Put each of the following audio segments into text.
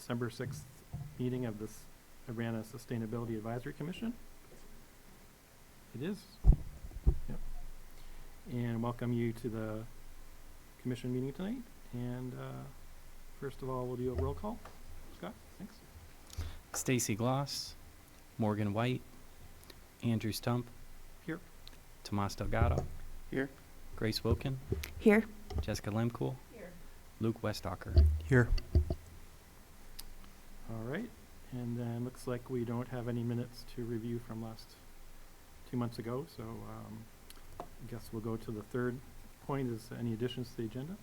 December 6th meeting of this Abrana Sustainability Advisory Commission. It is. Yep. And welcome you to the commission meeting tonight. And first of all, we'll do a roll call. Scott, thanks. Stacy Gloss, Morgan White, Andrew Stump. Here. Tomas Delgado. Here. Grace Wilkin. Here. Jessica Lemcool. Here. Luke Westalker. Here. All right. And then looks like we don't have any minutes to review from last 2 months ago. So I guess we'll go to the third point. Is any additions to the agenda?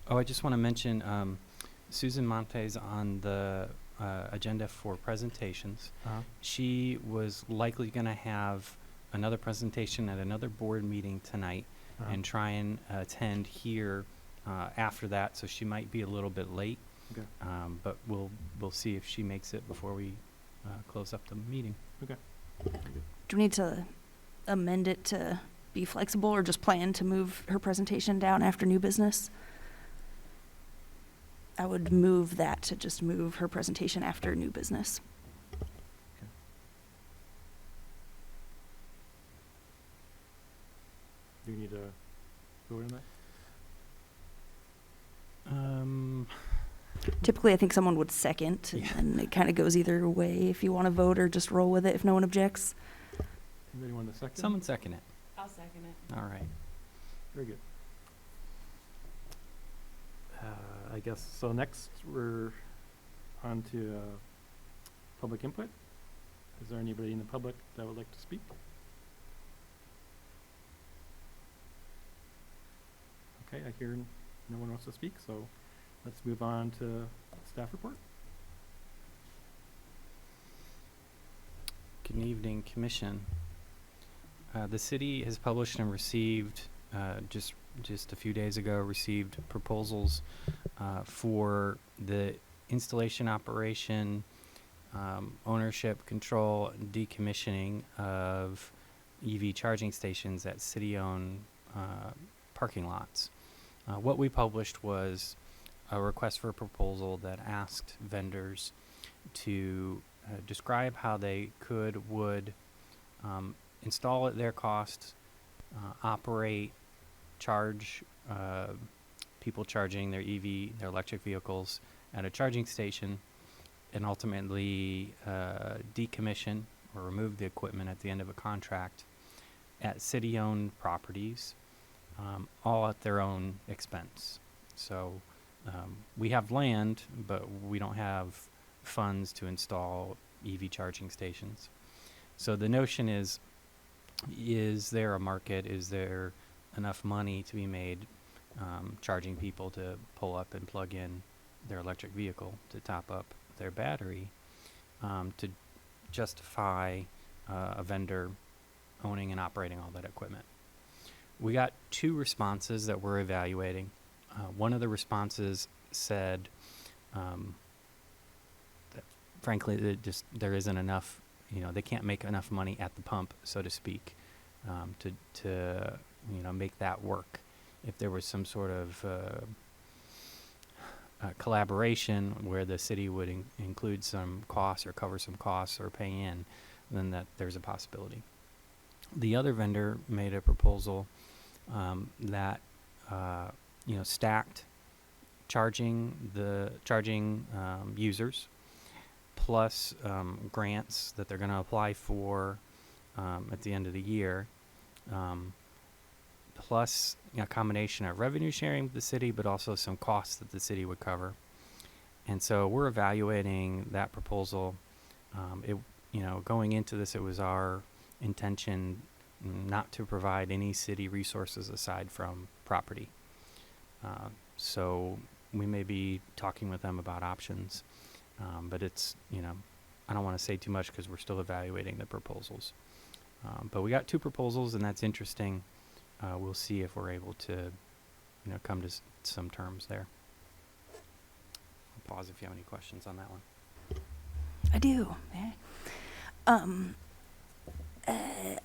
Oh, I just want to mention Susan Montes on the agenda for presentations. She was likely going to have another presentation at another board meeting tonight and try and attend here after that, so she might be a little bit late. Okay. But we'll see if she makes it before we close up the meeting. Okay. Do we need to amend it to be flexible or just plan to move her presentation down after new business? I would move that to just move her presentation after new business. Do you need to vote on that? Typically, I think someone would second, Yeah. and it kind of goes either way if you want to vote or just roll with it if no one objects. Anybody want to second? Someone second it. I'll second it. All right. Very good. I guess, so next we're on to public input. Is there anybody in the public that would like to speak? Okay, I hear no one wants to speak, so let's move on to staff report. Good evening, Commission. The city has published and received, just a few days ago, received proposals for the installation, operation, ownership, control, and decommissioning of EV charging stations at city-owned parking lots. What we published was a request for a proposal that asked vendors to describe how they would install at their cost, operate, charge people charging their their electric vehicles at a charging station, and ultimately decommission or remove the equipment at the end of a contract at city-owned properties, all at their own expense. So we have land, but we don't have funds to install EV charging stations. So the notion is there a market? Is there enough money to be made charging people to pull up and plug in their electric vehicle to top up their battery to justify a vendor owning and operating all that equipment? We got 2 responses that we're evaluating. One of the responses said that frankly there isn't enough, they can't make enough money at the pump, so to speak, to make that work. If there was some sort of collaboration where the city would include some costs or cover some costs or pay in, then that there's a possibility. The other vendor made a proposal that stacked charging users plus grants that they're going to apply for at the end of the year, plus a combination of revenue sharing with the city, but also some costs that the city would cover. And so we're evaluating that proposal. Going into this, it was our intention not to provide any city resources aside from property. So we may be talking with them about options, but it's, I don't want to say too much because we're still evaluating the proposals. But we got 2 proposals, and that's interesting. We'll see if we're able to, come to some terms there. I'll pause if you have any questions on that one. I do.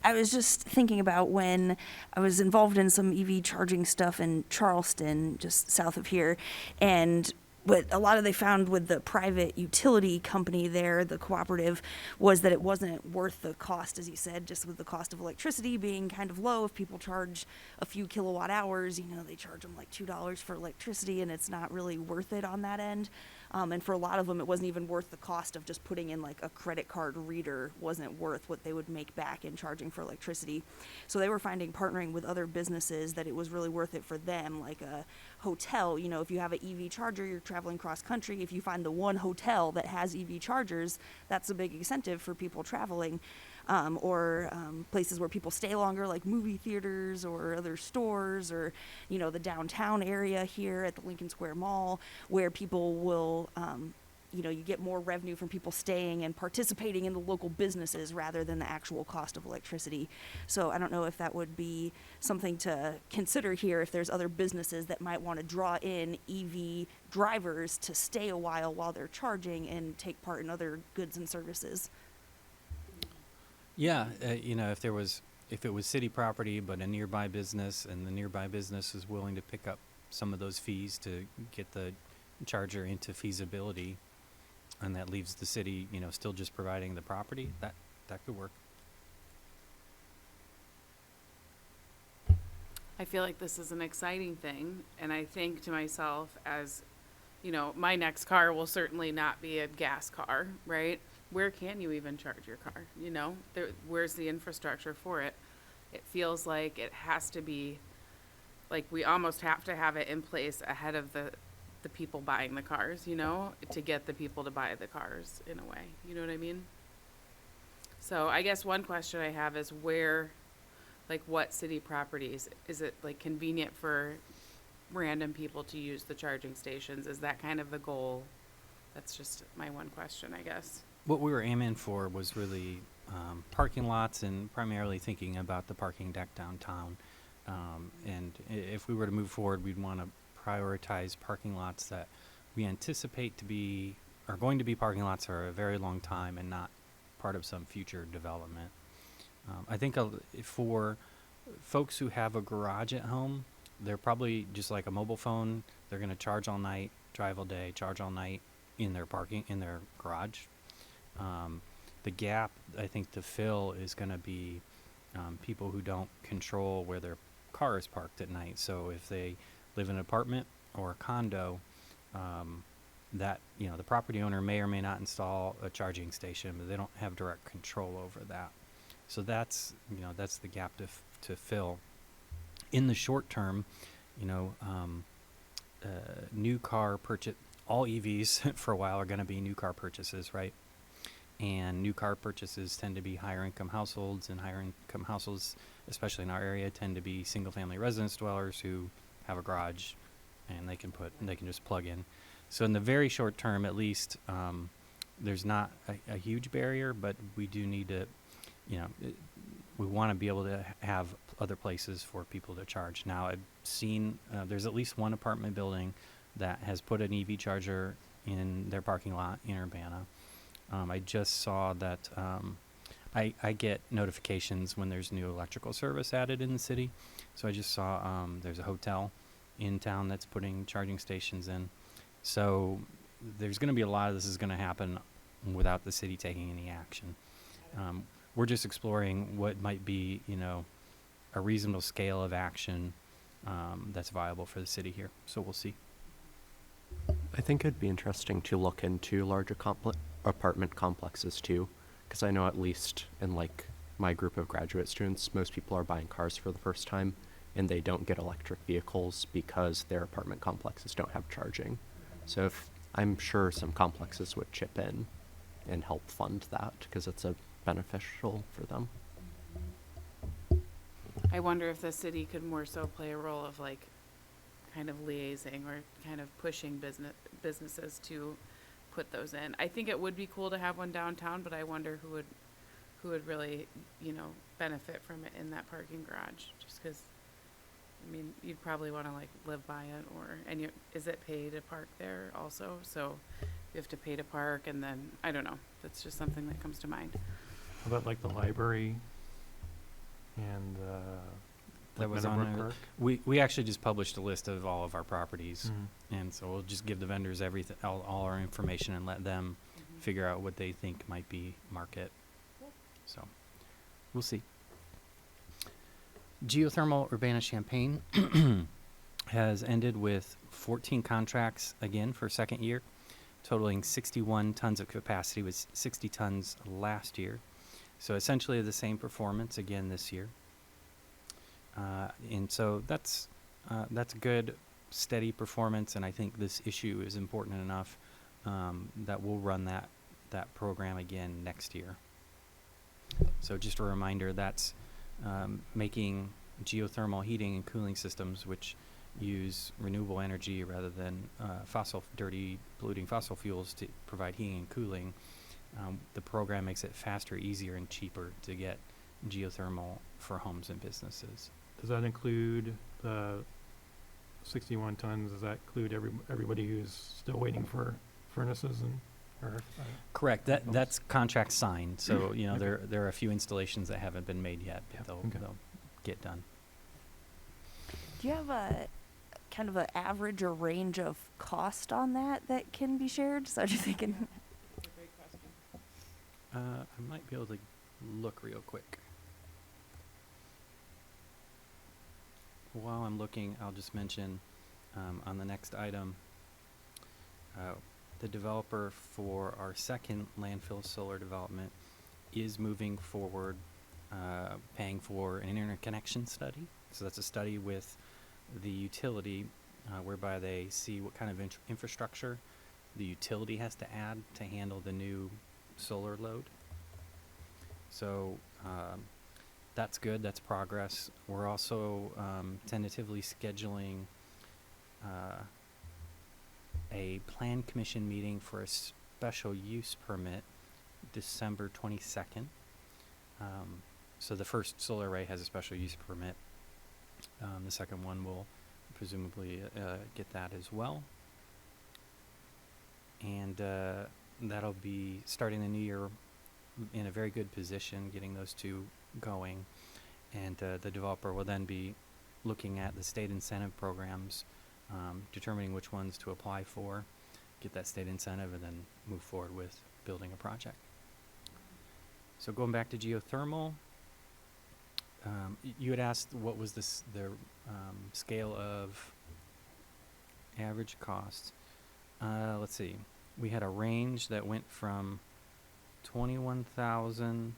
I was just thinking about when I was involved in some EV charging stuff in Charleston, just south of here, and what a lot of they found with the private utility company there, the cooperative, was that it wasn't worth the cost, as you said, just with the cost of electricity being kind of low. If people charge a few kilowatt hours, they charge them like $2 for electricity, and it's not really worth it on that end. And for a lot of them, it wasn't even worth the cost of just putting in like a credit card reader, wasn't worth what they would make back in charging for electricity. So they were finding, partnering with other businesses, that it was really worth it for them, like a hotel. If you have an EV charger, you're traveling cross country. If you find the one hotel that has EV chargers, that's a big incentive for people traveling. Or places where people stay longer, like movie theaters or other stores, or the downtown area here at the Lincoln Square Mall, where people will you get more revenue from people staying and participating in the local businesses rather than the actual cost of electricity. So I don't know if that would be something to consider here, if there's other businesses that might want to draw in EV drivers to stay a while they're charging and take part in other goods and services. Yeah, if it was city property but a nearby business, and the nearby business is willing to pick up some of those fees to get the charger into feasibility, and that leaves the city, still just providing the property, that could work. I feel like this is an exciting thing, and I think to myself, as my next car will certainly not be a gas car, right? Where can you even charge your car? Where's the infrastructure for it? It feels like it has to be, like we almost have to have it in place ahead of the people buying the cars, to get the people to buy the cars in a way. You know what I mean? So I guess one question I have is what city properties, is it like convenient for random people to use the charging stations? Is that kind of the goal? That's just my one question, I guess. What we were aiming for was really parking lots, and primarily thinking about the parking deck downtown. And if we were to move forward, we'd want to prioritize parking lots that we anticipate are going to be parking lots for a very long time, and not part of some future development. I think for folks who have a garage at home, they're probably just like a mobile phone. They're going to charge all night, drive all day, charge all night in their garage. The gap, I think, to fill is going to be people who don't control where their car is parked at night. So if they live in an apartment or a condo, that the property owner may or may not install a charging station, but they don't have direct control over that. So that's the gap to fill. In the short term, new car purchase, all EVs for a while are going to be new car purchases, right? And new car purchases tend to be higher income households, and higher income households, especially in our area, tend to be single family residence dwellers who have a garage and they can just plug in. So in the very short term, at least, there's not a huge barrier, but we do need to, we want to be able to have other places for people to charge. Now, I've seen there's at least one apartment building that has put an EV charger in their parking lot in Urbana. I just saw that I get notifications when there's new electrical service added in the city. So I just saw there's a hotel in town that's putting charging stations in. So there's going to be a lot of this is going to happen without the city taking any action. We're just exploring what might be, a reasonable scale of action that's viable for the city here. So we'll see. I think it'd be interesting to look into larger apartment complexes too, because I know at least in my group of graduate students, most people are buying cars for the first time, and they don't get electric vehicles because their apartment complexes don't have charging. So I'm sure some complexes would chip in and help fund that, because it's beneficial for them. I wonder if the city could more so play a role of kind of liaising or kind of pushing businesses to put those in. I think it would be cool to have one downtown, but I wonder who would really, benefit from it in that parking garage. Just because, you'd probably want to live by it, and is it pay to park there also? So you have to pay to park, and then I don't know. That's just something that comes to mind. How about the library and, That like was on Meadowbrook there. Park? We actually just published a list of all of our properties, Mhm. and so we'll just give the vendors everything, all our information, and let them figure out what they think might be market. So, we'll see. Geothermal Urbana-Champaign has ended with 14 contracts again for second year, totaling 61 tons of capacity, with 60 tons last year. So essentially the same performance again this year. And so that's good, steady performance, and I think this issue is important enough that we'll run that program again next year. So just a reminder, that's making geothermal heating and cooling systems which use renewable energy rather than dirty, polluting fossil fuels to provide heating and cooling. The program makes it faster, easier, and cheaper to get geothermal for homes and businesses. Does that include the 61 tons? Does that include everybody who's still waiting for furnaces and, or? Correct. Those- That's contract signed. So you know Okay. there are a few installations that haven't been made yet, but Okay. they'll get done. Do you have a kind of an average or range of cost on that can be shared? So I'm just thinking. That's a great question. I might be able to look real quick. While I'm looking, I'll just mention on the next item, the developer for our second landfill solar development is moving forward, paying for an interconnection study. So that's a study with the utility whereby they see what kind of infrastructure the utility has to add to handle the new solar load. So that's good, that's progress. We're also tentatively scheduling a plan commission meeting for a special use permit December 22nd. So the first solar array has a special use permit. The second one will presumably get that as well. And that'll be starting the new year in a very good position, getting those two going. And the developer will then be looking at the state incentive programs, determining which ones to apply for, get that state incentive, and then move forward with building a project. So going back to geothermal, you had asked what was the scale of average cost. Let's see. We had a range that went from 21,000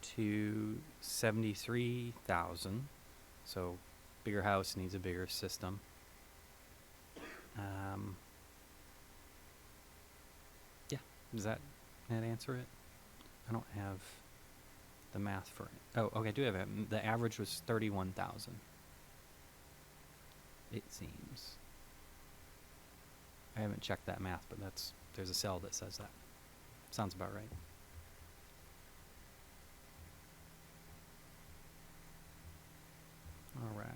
to 73,000. So bigger house needs a bigger system. Yeah, does that answer it? I don't have the math for it. Oh, okay, I do have it. The average was 31,000. It seems. I haven't checked that math, but there's a cell that says that. Sounds about right. All right.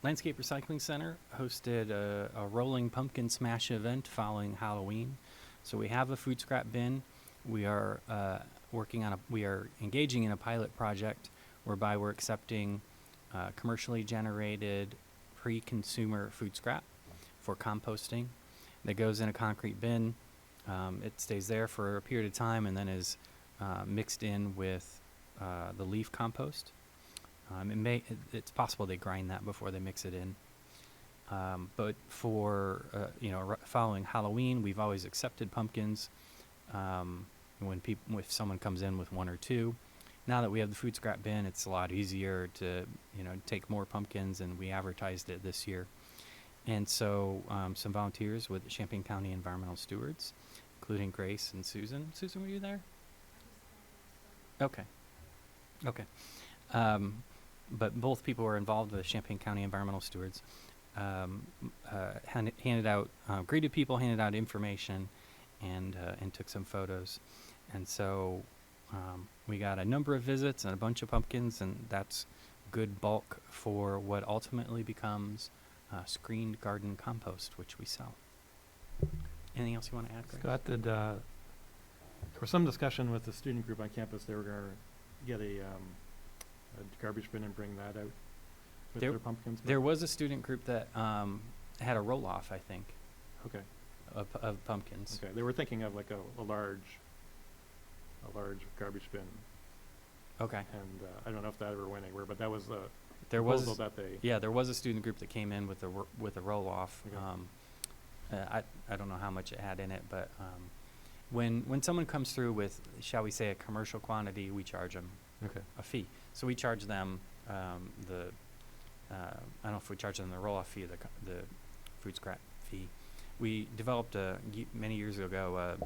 Landscape Recycling Center hosted a rolling pumpkin smash event following Halloween. So we have a food scrap bin. We are we are engaging in a pilot project whereby we're accepting commercially generated pre-consumer food scrap for composting that goes in a concrete bin. It stays there for a period of time and then is mixed in with the leaf compost. It's possible they grind that before they mix it in. But for following Halloween, we've always accepted pumpkins if someone comes in with one or two. Now that we have the food scrap bin, it's a lot easier to take more pumpkins, and we advertised it this year. And so some volunteers with Champaign County Environmental Stewards, including Grace and Susan. Susan, were you there? Okay. But both people were involved with Champaign County Environmental Stewards. Handed out, greeted people, handed out information, and took some photos. And so we got a number of visits and a bunch of pumpkins, and that's good bulk for what ultimately becomes screened garden compost, which we sell. Anything else you want to add, Greg? Scott, did there was some discussion with the student group on campus, they were gonna get a garbage bin and bring that out with There- their pumpkins. but- There was a student group that had a roll-off, I think, Okay, of pumpkins. okay, they were thinking of like a large garbage bin, Okay. and I don't know if that ever went anywhere, but that was the There was proposal that they, Yeah, there was a student group that came in with a roll-off. Okay. I don't know how much it had in it, but when someone comes through with, shall we say, a commercial quantity, we charge them Okay. a fee. So we charge them I don't know if we charge them the roll-off fee or the food scrap fee. We developed many years ago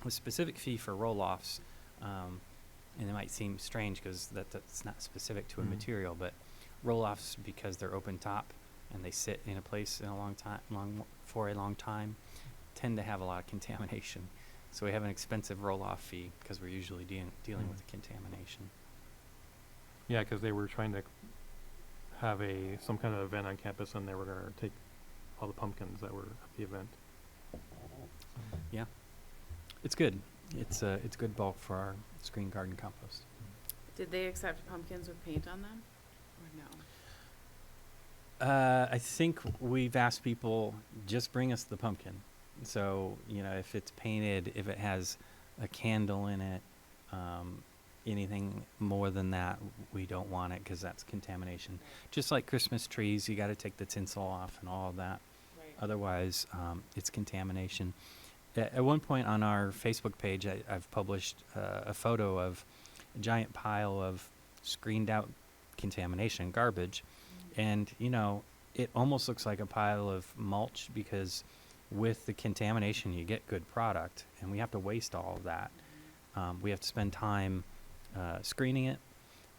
a specific fee for roll-offs, and it might seem strange because that's not specific to a Mhm. material, but roll-offs, because they're open top and they sit in a place in for a long time, tend to have a lot of contamination. So we have an expensive roll-off fee because we're usually dealing with contamination. yeah, because they were trying to have some kind of event on campus, and they were gonna take all the pumpkins that were at the event. Yeah, it's good. It's good bulk for our screen garden compost. Did they accept pumpkins with paint on them, or no? I think we've asked people, just bring us the pumpkin. So, if it's painted, if it has a candle in it, anything more than that, we don't want it because that's contamination. Just like Christmas trees, you got to take the tinsel off and all of that. Right. Otherwise, it's contamination. At one point on our Facebook page, I've published a photo of a giant pile of screened out contamination, garbage. And, it almost looks like a pile of mulch because with the contamination, you get good product. And we have to waste all of that. We have to spend time screening it.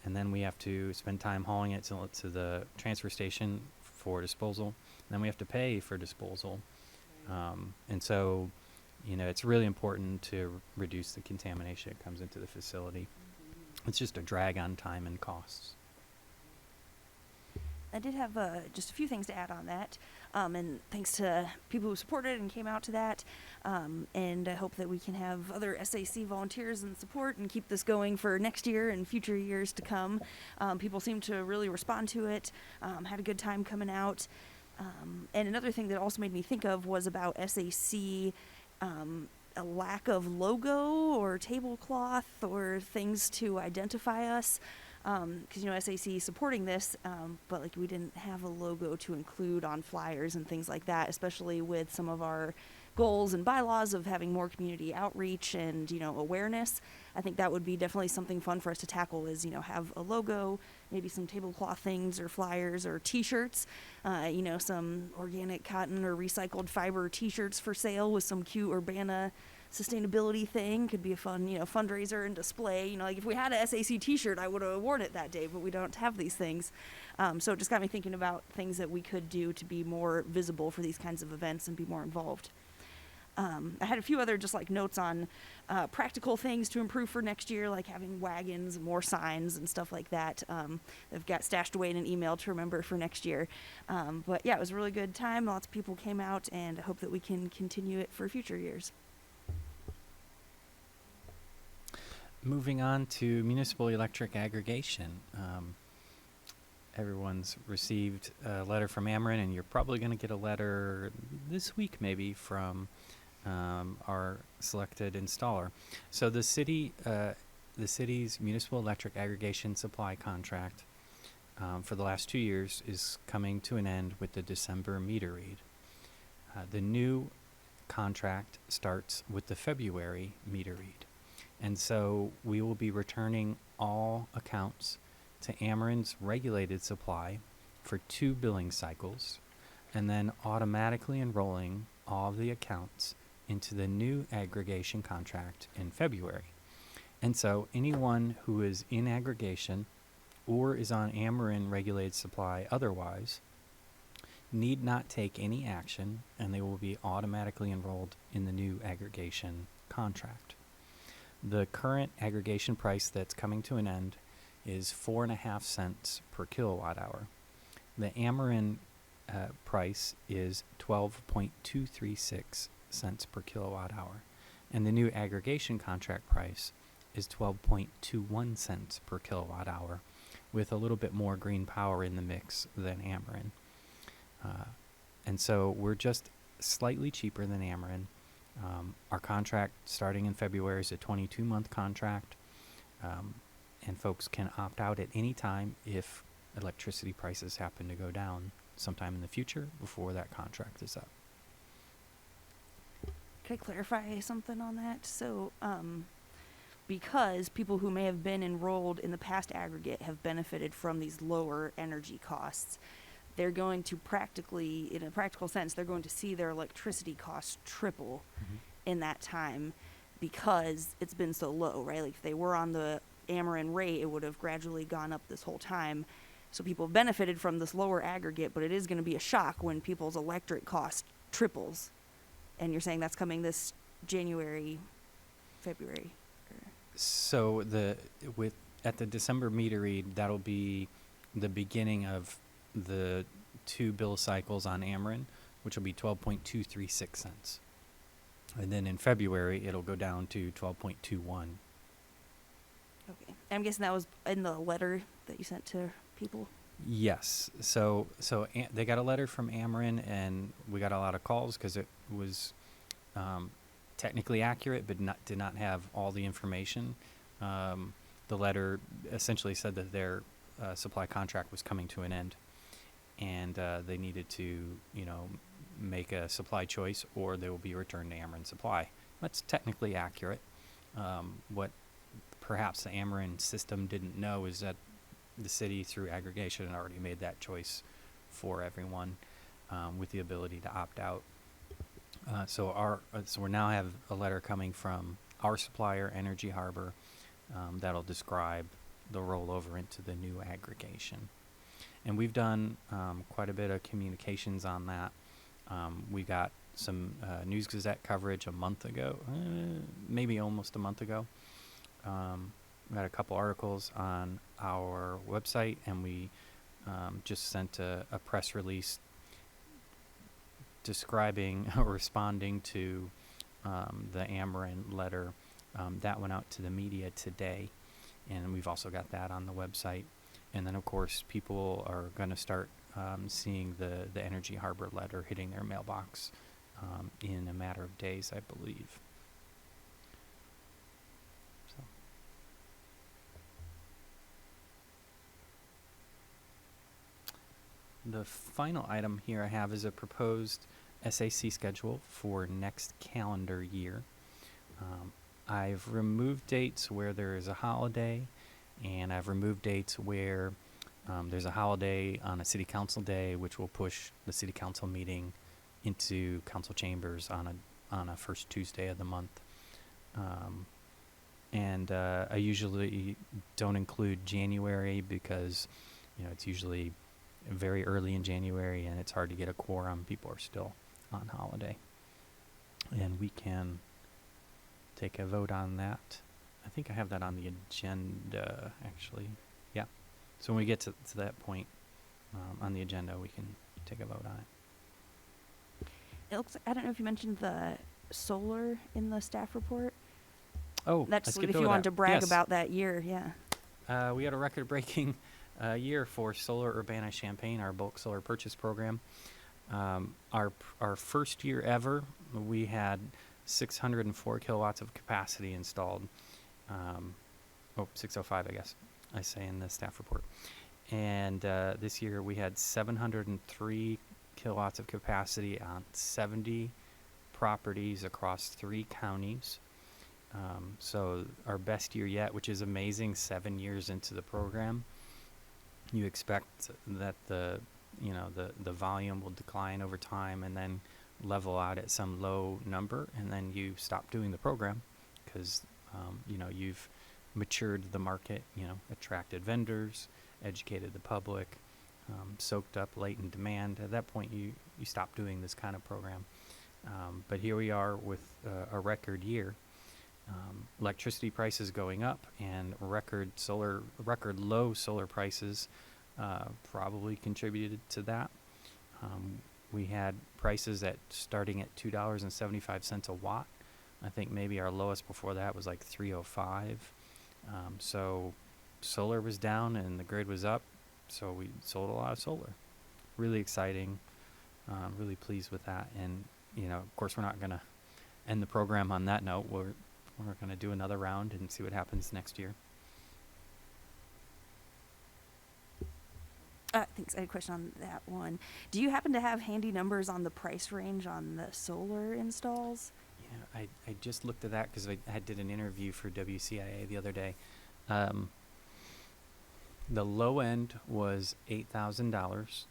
And then we have to spend time hauling it to the transfer station for disposal. And then we have to pay for disposal. And so, it's really important to reduce the contamination that comes into the facility. It's just a drag on time and costs. I did have just a few things to add on that, and thanks to people who supported and came out to that, and I hope that we can have other SAC volunteers and support and keep this going for next year and future years to come. People seem to really respond to it, had a good time coming out, and another thing that also made me think of was about SAC, a lack of logo or tablecloth or things to identify us. Because SAC supporting this, but we didn't have a logo to include on flyers and things like that, especially with some of our goals and bylaws of having more community outreach and awareness. I think that would be definitely something fun for us to tackle is have a logo, maybe some tablecloth things or flyers or T-shirts, some organic cotton or recycled fiber T-shirts for sale with some cute Urbana sustainability thing. Could be a fun fundraiser and display. If we had a SAC T-shirt, I would have worn it that day, but we don't have these things. So it just got me thinking about things that we could do to be more visible for these kinds of events and be more involved. I had a few other just notes on practical things to improve for next year, like having wagons, and more signs, and stuff like that. I've got stashed away in an email to remember for next year. But yeah, it was a really good time. Lots of people came out, and I hope that we can continue it for future years. Moving on to municipal electric aggregation. Everyone's received a letter from Ameren, and you're probably going to get a letter this week maybe from our selected installer. So the city's municipal electric aggregation supply contract for the last 2 years is coming to an end with the December meter read. The new contract starts with the February meter read. And so we will be returning all accounts to Ameren's regulated supply for 2 billing cycles, and then automatically enrolling all of the accounts into the new aggregation contract in February. And so anyone who is in aggregation or is on Ameren regulated supply otherwise need not take any action, and they will be automatically enrolled in the new aggregation contract. The current aggregation price that's coming to an end is 4.5 cents per kilowatt hour. The Ameren price is 12.236 cents per kilowatt hour. And the new aggregation contract price is 12.21 cents per kilowatt hour, with a little bit more green power in the mix than Ameren. And so we're just slightly cheaper than Ameren. Our contract starting in February is a 22-month contract, and folks can opt out at any time if electricity prices happen to go down sometime in the future before that contract is up. Could I clarify something on that? So, because people who may have been enrolled in the past aggregate have benefited from these lower energy costs, they're going to practically, in a practical sense, they're going to see their electricity costs triple in that time because it's been so low, right? Like if they were on the Ameren rate, it would have gradually gone up this whole time. So people have benefited from this lower aggregate, but it is going to be a shock when people's electric cost triples. And you're saying that's coming this January, February? So at the December meter read, that'll be the beginning of the 2 bill cycles on Ameren, which will be 12.236 cents. And then in February, it'll go down to 12.21. Okay. I'm guessing that was in the letter that you sent to people? Yes. So they got a letter from Ameren, and we got a lot of calls because it was technically accurate, but did not have all the information. The letter essentially said that their supply contract was coming to an end, and they needed to, make a supply choice, or they will be returned to Ameren Supply. That's technically accurate. What perhaps the Ameren system didn't know is that the city, through aggregation, had already made that choice for everyone, with the ability to opt out. So we now have a letter coming from our supplier, Energy Harbor, that'll describe the rollover into the new aggregation. And we've done quite a bit of communications on that. We got some News Gazette coverage a month ago, maybe almost a month ago. We had a couple articles on our website, and we just sent a press release describing or responding to the Ameren letter. That went out to the media today, and we've also got that on the website. And then, of course, people are going to start seeing the Energy Harbor letter hitting their mailbox in a matter of days, I believe. So. The final item here I have is a proposed SAC schedule for next calendar year. I've removed dates where there is a holiday, and I've removed dates where there's a holiday on a city council day, which will push the city council meeting into council chambers on a first Tuesday of the month. And I usually don't include January because, it's usually very early in January and it's hard to get a quorum. People are still on holiday. And we can take a vote on that. I think I have that on the agenda, actually. Yeah. So when we get to that point on the agenda, we can take a vote on it. It looks. I don't know if you mentioned the solar in the staff report. Oh, That's I skipped if over you want that. to brag Yes. about that year. Yeah. We had a record-breaking year for Solar Urbana-Champaign, our bulk solar purchase program. Our first year ever, we had 604 kilowatts of capacity installed. 605, I guess I say in the staff report. And this year we had 703 kilowatts of capacity on 70 properties across 3 counties. So our best year yet, which is amazing, 7 years into the program. You expect that the volume will decline over time and then level out at some low number, and then you stop doing the program because you've matured the market, attracted vendors, educated the public, soaked up latent demand. At that point, you stop doing this kind of program. But here we are with a record year. Electricity prices going up and record low solar prices probably contributed to that. We had prices starting at $2.75 a watt, I think maybe our lowest before that was like 305. So solar was down and the grid was up, so we sold a lot of solar. Really exciting. Really pleased with that. And of course, we're not gonna end the program on that note. We're gonna do another round and see what happens next year. Thanks. I had a question on that one. Do you happen to have handy numbers on the price range on the solar installs? Yeah, I just looked at that because I did an interview for WCIA the other day. The low end was $8,000,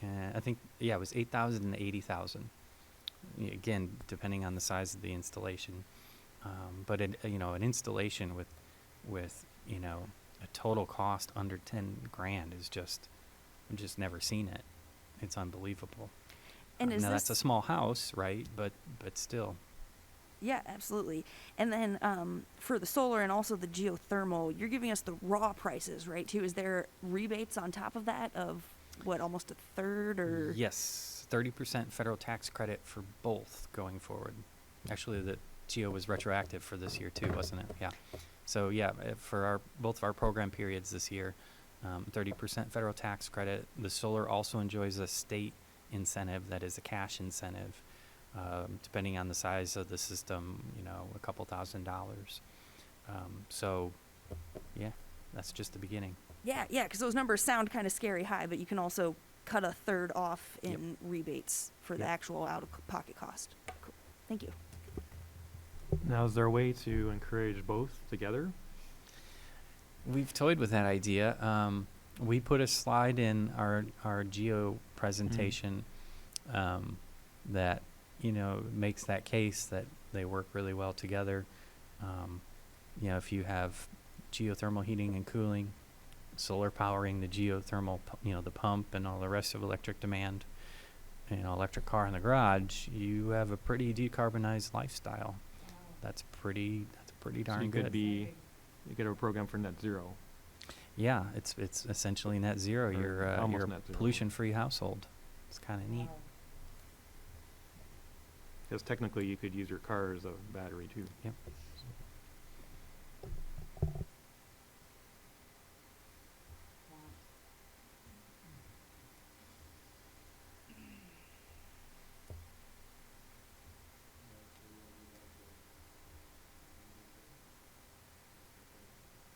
and I think it was 8,000 and 80,000. Again, depending on the size of the installation, but an installation with a total cost under 10 grand is just, I've just never seen it. It's unbelievable. And is now this that's a small house, right? But still. Yeah, absolutely. And then for the solar and also the geothermal, you're giving us the raw prices, right? Too. Is there rebates on top of that of what, almost a third or? Yes, 30% federal tax credit for both going forward. Actually, the geo was retroactive for this year too, wasn't it? Yeah. So yeah, for both of our program periods this year, 30% federal tax credit. The solar also enjoys a state incentive that is a cash incentive. Depending on the size of the system, a couple $1,000. So, yeah, that's just the beginning. Yeah, because those numbers sound kind of scary high, but you can also cut a third off in Yep. rebates for the Yep. actual out-of-pocket cost. Cool. Thank you. Now, is there a way to encourage both together? We've toyed with that idea. We put a slide in our geo presentation that makes that case that they work really well together. If you have geothermal heating and cooling, solar powering the geothermal, the pump and all the rest of electric demand, electric car in the garage, you have a pretty decarbonized lifestyle. That's pretty darn you good. you could have a program for net zero. Yeah, it's essentially net zero. Or You're almost a net zero. pollution-free household. It's kind of neat. Because technically you could use your car as a battery too. Yep.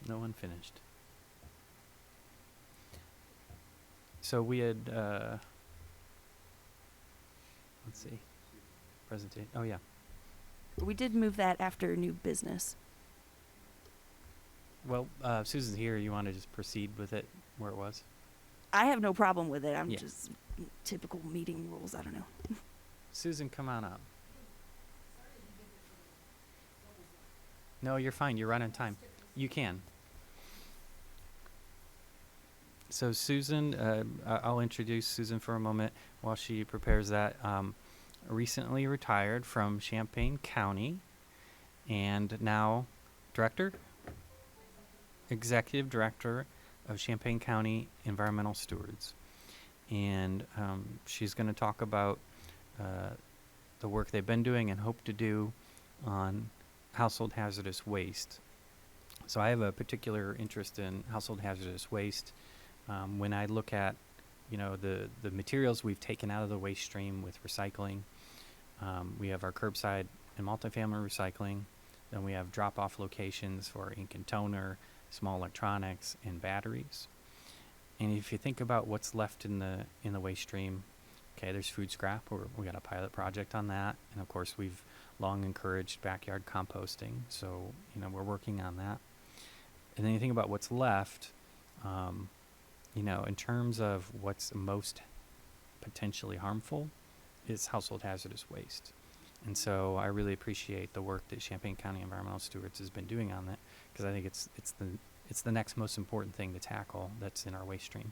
No one finished. So we had, let's see, presentation. Oh yeah. We did move that after new business. Well, Susan's here. You want to just proceed with it where it was? I have no problem with it. I'm Yeah. just typical meeting rules. I don't know. Susan, come on up. No, you're fine. You're right on time. You can. So Susan, I'll introduce Susan for a moment while she prepares that. Recently retired from Champaign County and now Executive Director of Champaign County Environmental Stewards. And she's going to talk about the work they've been doing and hope to do on household hazardous waste. So I have a particular interest in household hazardous waste. When I look at, the materials we've taken out of the waste stream with recycling, we have our curbside and multifamily recycling. Then we have drop-off locations for ink and toner, small electronics, and batteries. And if you think about what's left in the waste stream, okay, there's food scrap. We got a pilot project on that, and of course we've long encouraged backyard composting. So we're working on that. And then you think about what's left. In terms of what's most potentially harmful, is household hazardous waste. And so I really appreciate the work that Champaign County Environmental Stewards has been doing on that, because I think it's the next most important thing to tackle that's in our waste stream.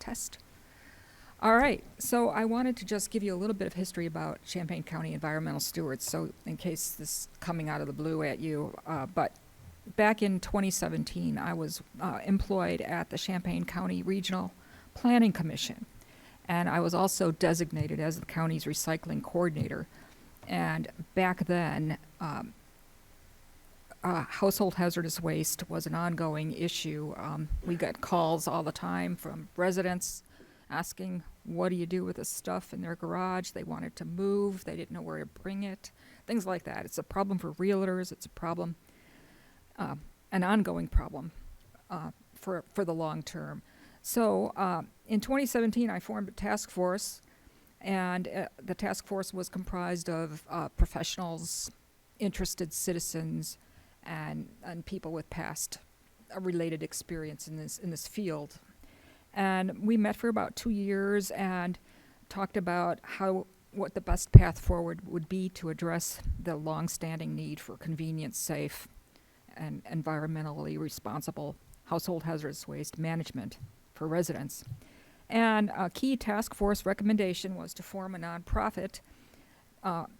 test. All right, so I wanted to just give you a little bit of history about Champaign County environmental stewards, so in case this is coming out of the blue at you, but back in 2017, I was employed at the Champaign County Regional Planning Commission, and I was also designated as the county's recycling coordinator. And back then, household hazardous waste was an ongoing issue. We got calls all the time from residents asking, what do you do with this stuff in their garage? They wanted to move. They didn't know where to bring it. Things like that. It's a problem for realtors. It's a problem, an ongoing problem for the long term. So in 2017, I formed a task force, and the task force was comprised of professionals, interested citizens, and people with past related experience in this field. And we met for about 2 years and talked about what the best path forward would be to address the longstanding need for convenient, safe, and environmentally responsible household hazardous waste management for residents. And a key task force recommendation was to form a nonprofit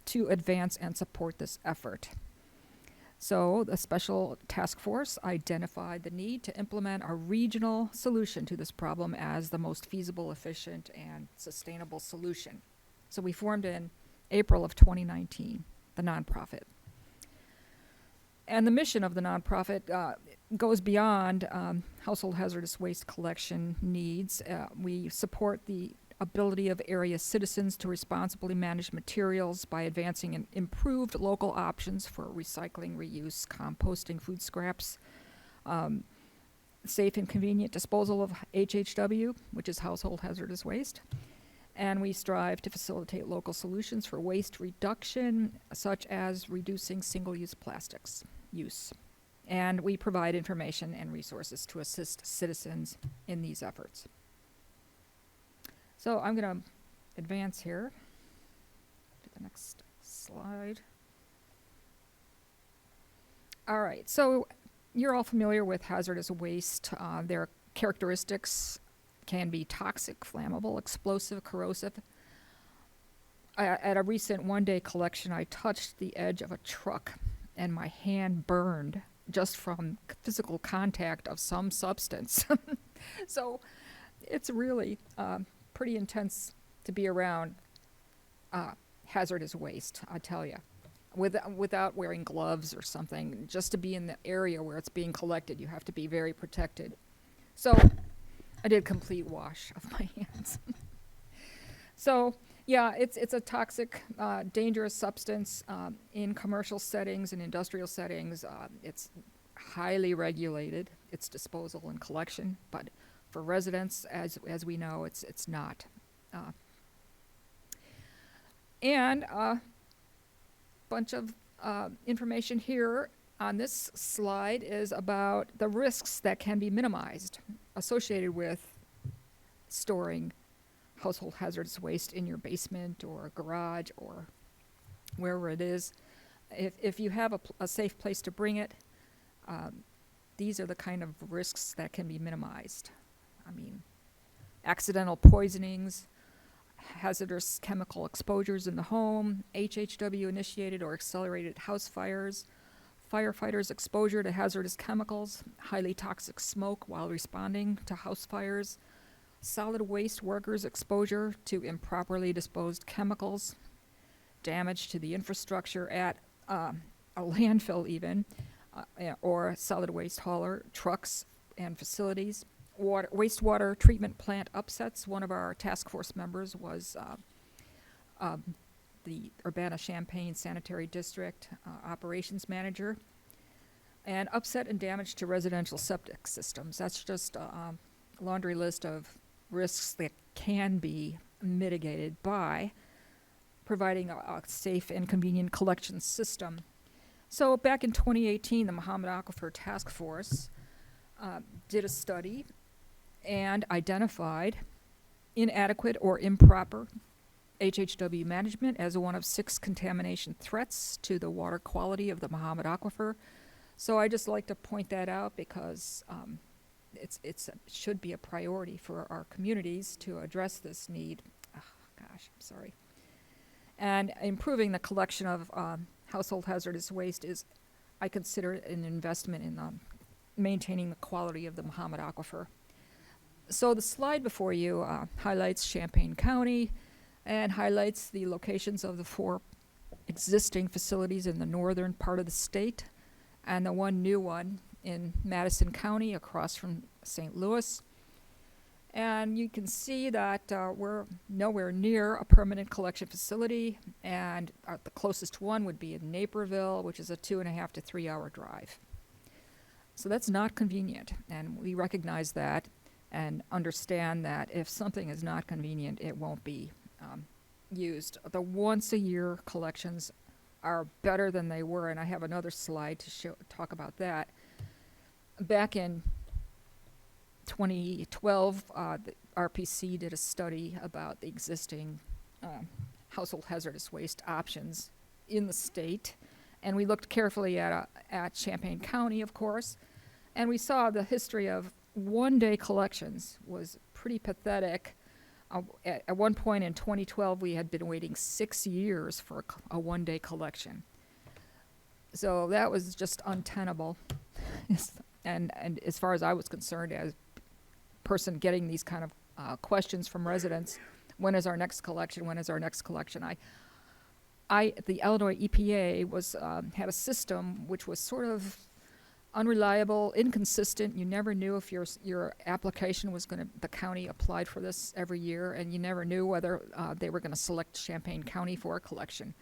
to advance and support this effort. So the special task force identified the need to implement a regional solution to this problem as the most feasible, efficient, and sustainable solution. So we formed in April of 2019, the nonprofit. And the mission of the nonprofit goes beyond household hazardous waste collection needs. We support the ability of area citizens to responsibly manage materials by advancing improved local options for recycling, reuse, composting food scraps, safe and convenient disposal of HHW, which is household hazardous waste. And we strive to facilitate local solutions for waste reduction, such as reducing single-use plastics use. And we provide information and resources to assist citizens in these efforts. So I'm going to advance here to the next slide. All right, so you're all familiar with hazardous waste. Their characteristics can be toxic, flammable, explosive, corrosive. At a recent one-day collection, I touched the edge of a truck and my hand burned just from physical contact of some substance. So it's really pretty intense to be around hazardous waste, I tell you, without wearing gloves or something. Just to be in the area where it's being collected, you have to be very protected. So I did a complete wash of my hands. So yeah, it's a toxic, dangerous substance in commercial settings and industrial settings. It's highly regulated, its disposal and collection, but for residents, as we know, it's not. And a bunch of information here on this slide is about the risks that can be minimized associated with storing household hazardous waste in your basement or garage or wherever it is. If you have a safe place to bring it, these are the kind of risks that can be minimized. I mean, accidental poisonings, hazardous chemical exposures in the home, HHW-initiated or accelerated house fires, firefighters' exposure to hazardous chemicals, highly toxic smoke while responding to house fires, solid waste workers' exposure to improperly disposed chemicals, damage to the infrastructure at a landfill even, or solid waste hauler, trucks and facilities, wastewater treatment plant upsets. One of our task force members was the Urbana-Champaign Sanitary District operations manager. And upset and damage to residential septic systems. That's just a laundry list of risks that can be mitigated by providing a safe and convenient collection system. So back in 2018, the Mahomet Aquifer Task Force did a study and identified inadequate or improper HHW management as one of 6 contamination threats to the water quality of the Mahomet Aquifer. So I just like to point that out because should be a priority for our communities to address this need. Oh, gosh, I'm sorry. And improving the collection of household hazardous waste is, I consider it an investment in maintaining the quality of the Muhammad Aquifer. So the slide before you highlights Champaign County and highlights the locations of the 4 existing facilities in the northern part of the state and the one new one in Madison County across from St. Louis. And you can see that we're nowhere near a permanent collection facility, and the closest one would be in Naperville, which is a 2.5 to 3 hour drive. So that's not convenient, and we recognize that and understand that if something is not convenient, it won't be used. The once-a-year collections are better than they were, and I have another slide to talk about that. Back in 2012, the RPC did a study about the existing household hazardous waste options in the state, and we looked carefully at Champaign County, of course, and we saw the history of one-day collections was pretty pathetic. At one point in 2012, we had been waiting 6 years for a one-day collection. So that was just untenable. And as far as I was concerned, as person getting these kind of questions from residents, when is our next collection? When is our next collection? The Illinois EPA was had a system which was sort of unreliable, inconsistent. You never knew if your application was going to, the county applied for this every year, and you never knew whether they were going to select Champaign County for a collection.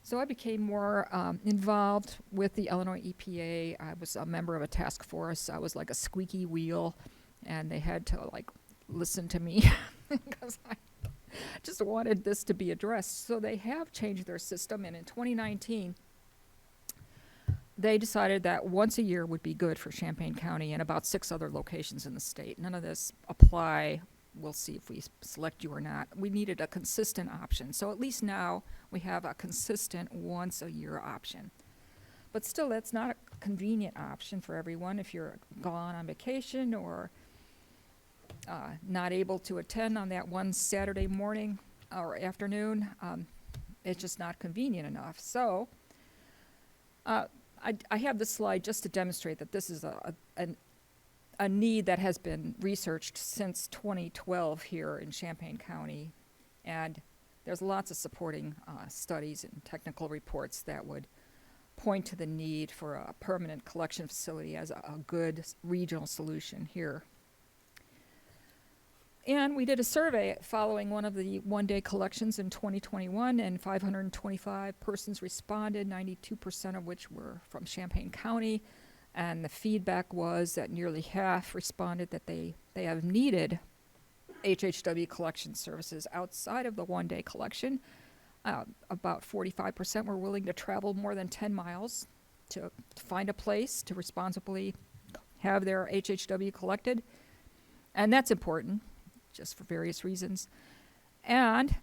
So I became more involved with the Illinois EPA. I was a member of a task force. I was like a squeaky wheel, and they had to like listen to me because I just wanted this to be addressed. So they have changed their system, and in 2019, they decided that once a year would be good for Champaign County and about 6 other locations in the state. None of this apply. We'll see if we select you or not. We needed a consistent option. So at least now we have a consistent once-a-year option. But still, that's not a convenient option for everyone if you're gone on vacation or not able to attend on that one Saturday morning or afternoon. It's just not convenient enough. So I have this slide just to demonstrate that this is a need that has been researched since 2012 here in Champaign County, and there's lots of supporting studies and technical reports that would point to the need for a permanent collection facility as a good regional solution here. And we did a survey following one of the one-day collections in 2021, and 525 persons responded, 92% of which were from Champaign County. And the feedback was that nearly half responded that they have needed HHW collection services outside of the one-day collection. About 45% were willing to travel more than 10 miles to find a place to responsibly have their HHW collected. And that's important, just for various reasons. And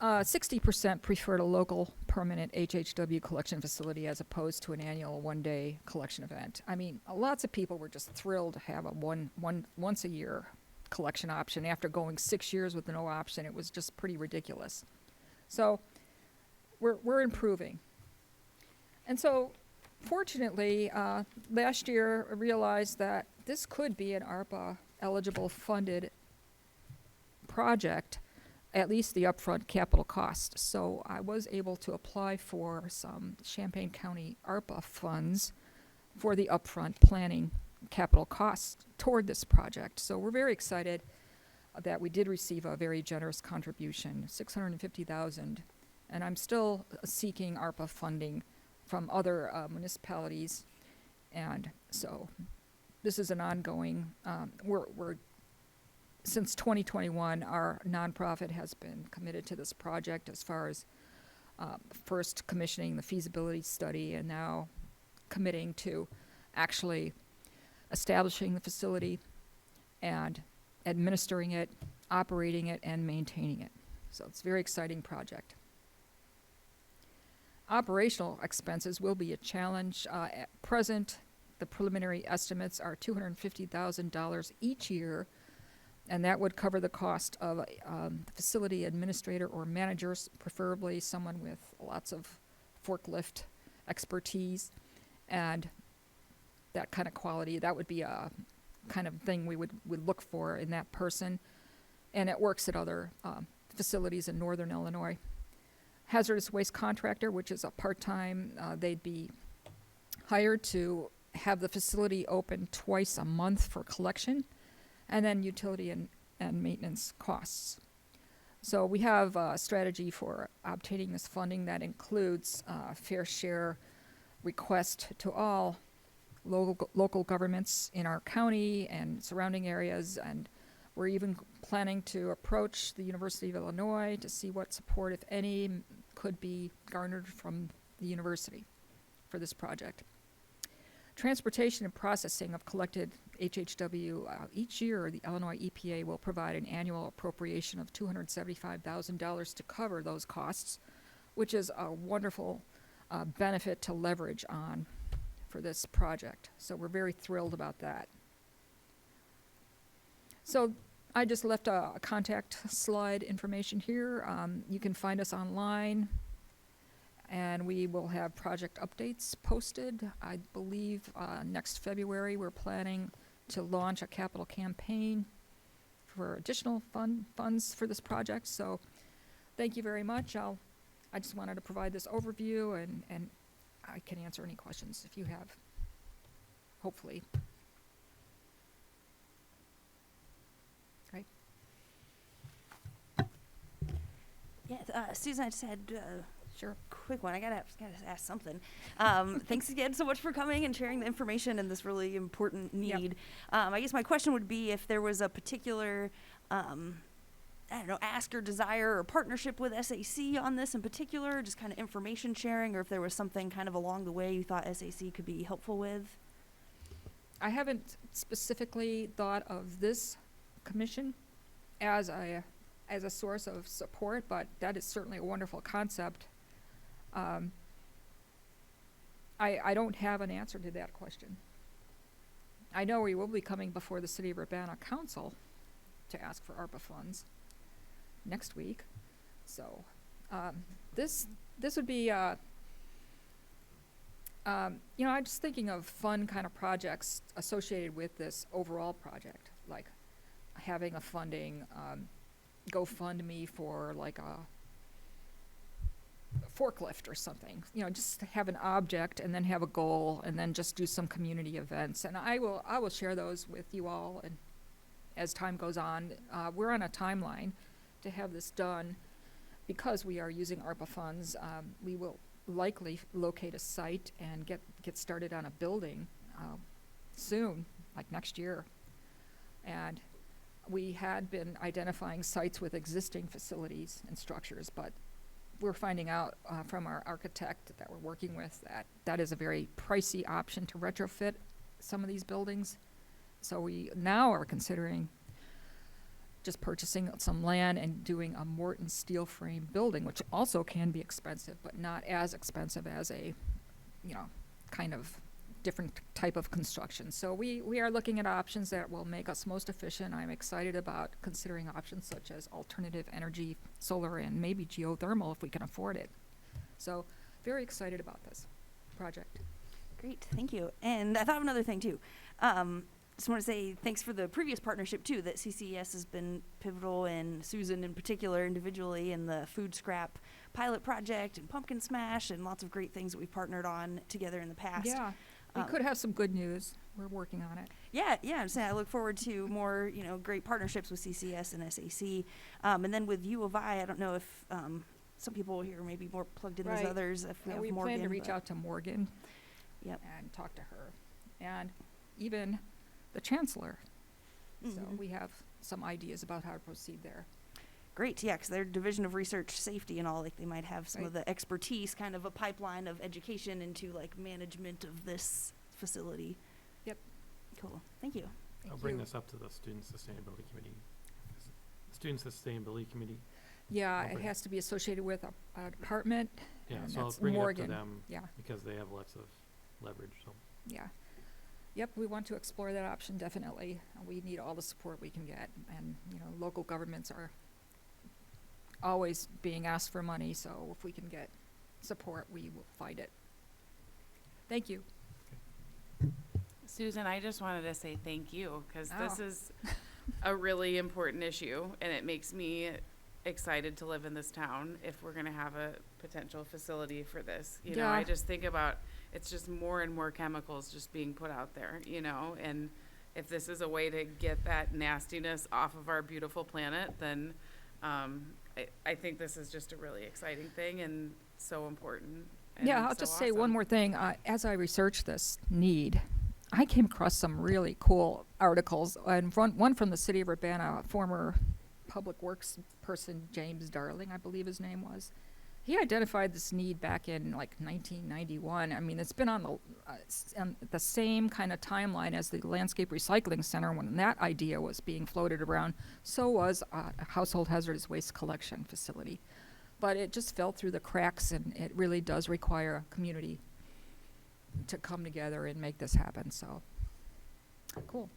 60% preferred a local permanent HHW collection facility as opposed to an annual one-day collection event. I mean, lots of people were just thrilled to have a once-a-year collection option. After going 6 years with no option, it was just pretty ridiculous. So we're improving. And so fortunately, last year I realized that this could be an ARPA-eligible funded project, at least the upfront capital cost. So I was able to apply for some Champaign County ARPA funds for the upfront planning capital costs toward this project. So we're very excited that we did receive a very generous contribution, $650,000, and I'm still seeking ARPA funding from other municipalities. And so this is an ongoing, since 2021, our nonprofit has been committed to this project as far as first commissioning the feasibility study and now committing to actually establishing the facility and administering it, operating it, and maintaining it. So it's a very exciting project. Operational expenses will be a challenge. At present, the preliminary estimates are $250,000 each year, and that would cover the cost of the facility administrator or managers, preferably someone with lots of forklift expertise and that kind of quality. That would be a kind of thing we would look for in that person, and it works at other facilities in northern Illinois. Hazardous waste contractor, which is a part-time, they'd be hired to have the facility open twice a month for collection, and then utility and maintenance costs. So we have a strategy for obtaining this funding that includes fair share request to all local governments in our county and surrounding areas, and we're even planning to approach the University of Illinois to see what support, if any, could be garnered from the university for this project. Transportation and processing of collected HHW. Each year, the Illinois EPA will provide an annual appropriation of $275,000 to cover those costs, which is a wonderful benefit to leverage on for this project. So we're very thrilled about that. So I just left a contact slide information here. You can find us online, and we will have project updates posted. I believe next February we're planning to launch a capital campaign for additional funds for this project. So thank you very much. I just wanted to provide this overview, and I can answer any questions if you have, hopefully. Right. Yeah, Susan, I just had Sure. quick one. I gotta ask something. Thanks again so much for coming and sharing the information and this really important need. I guess my question would be if there was a particular, I don't know, ask or desire or partnership with SAC on this in particular, just kind of information sharing, or if there was something kind of along the way you thought SAC could be helpful with. I haven't specifically thought of this commission as a source of support, but that is certainly a wonderful concept. I don't have an answer to that question. I know we will be coming before the City of Urbana Council to ask for ARPA funds next week. So this would be, I'm just thinking of fun kind of projects associated with this overall project, like having a funding GoFundMe for like a forklift or something. Just have an object and then have a goal and then just do some community events. And I will share those with you all, and as time goes on. We're on a timeline to have this done because we are using ARPA funds. We will likely locate a site and get started on a building soon, like next year. And we had been identifying sites with existing facilities and structures, but we're finding out from our architect that we're working with that is a very pricey option to retrofit some of these buildings. So we now are considering just purchasing some land and doing a Morton steel frame building, which also can be expensive, but not as expensive as a, kind of different type of construction. So we are looking at options that will make us most efficient. I'm excited about considering options such as alternative energy, solar, and maybe geothermal if we can afford it. So very excited about this project. Great, thank you. And I thought of another thing too. Just want to say thanks for the previous partnership too, that CCES has been pivotal, and Susan in particular individually, in the food scrap pilot project and pumpkin smash and lots of great things that we've partnered on together in the past. Yeah, we could have some good news. We're working on it. Yeah, I'm saying I look forward to more, great partnerships with CCS and SAC. And then with U of I don't know if some people here may be more plugged in Right. than others. If we have We Morgan, plan to reach but- out to Morgan. Yep. And talk to her, and even the chancellor. So Mhm. we have some ideas about how to proceed there. Great, yeah, because their Division of Research Safety and all, like they might have some of Right. the expertise, kind of a pipeline of education into like management of this facility. Yep. Cool, thank you. I'll Thank bring you. this up to the Student Sustainability Committee. Student Sustainability Committee, Yeah, I'll it bring- has to be associated with a department. yeah, And so I'll that's bring Morgan. it up to them Yeah, because they have lots of leverage, so. yeah. Yep, we want to explore that option, definitely. We need all the support we can get, and, local governments are always being asked for money, so if we can get support, we will find it. Thank you. Susan, I just wanted to say thank you, because this Oh. is a really important issue, and it makes me excited to live in this town if we're gonna have a potential facility for this. I Yeah. just think about, it's just more and more chemicals just being put out there, and if this is a way to get that nastiness off of our beautiful planet, then, I think this is just a really exciting thing and so important. And Yeah, I'll so just say one awesome. more thing. As I researched this need, I came across some really cool articles, and one from the city of Urbana, former public works person, James Darling, I believe his name was. He identified this need back in like 1991. I mean, it's been on the same kind of timeline as the Landscape Recycling Center when that idea was being floated around. So was a household hazardous waste collection facility. But it just fell through the cracks, and it really does require a community to come together and make this happen, so. Cool.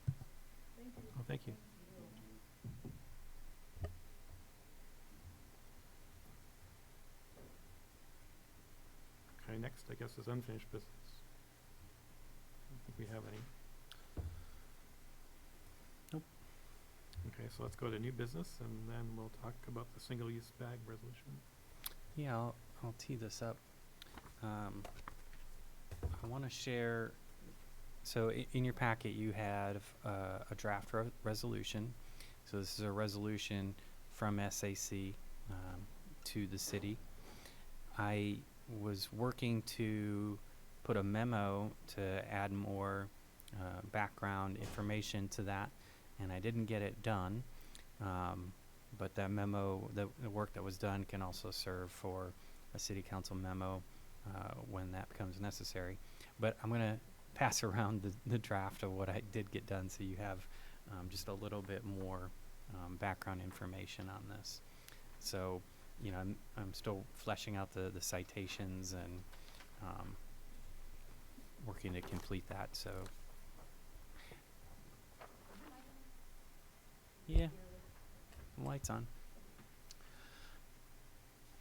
Oh, thank you. Okay, next, I guess, is unfinished business. I don't think we have any. Nope. Okay, so let's go to new business, and then we'll talk about the single-use bag resolution. Yeah, I'll tee this up. I want to share, so in your packet you have a draft resolution. So this is a resolution from SAC to the city. I was working to put a memo to add more background information to that, and I didn't get it done. But that memo, the work that was done can also serve for a city council memo when that becomes necessary. But I'm going to pass around the draft of what I did get done so you have just a little bit more background information on this. So, I'm still fleshing out the citations and working to complete that. So, yeah, lights on.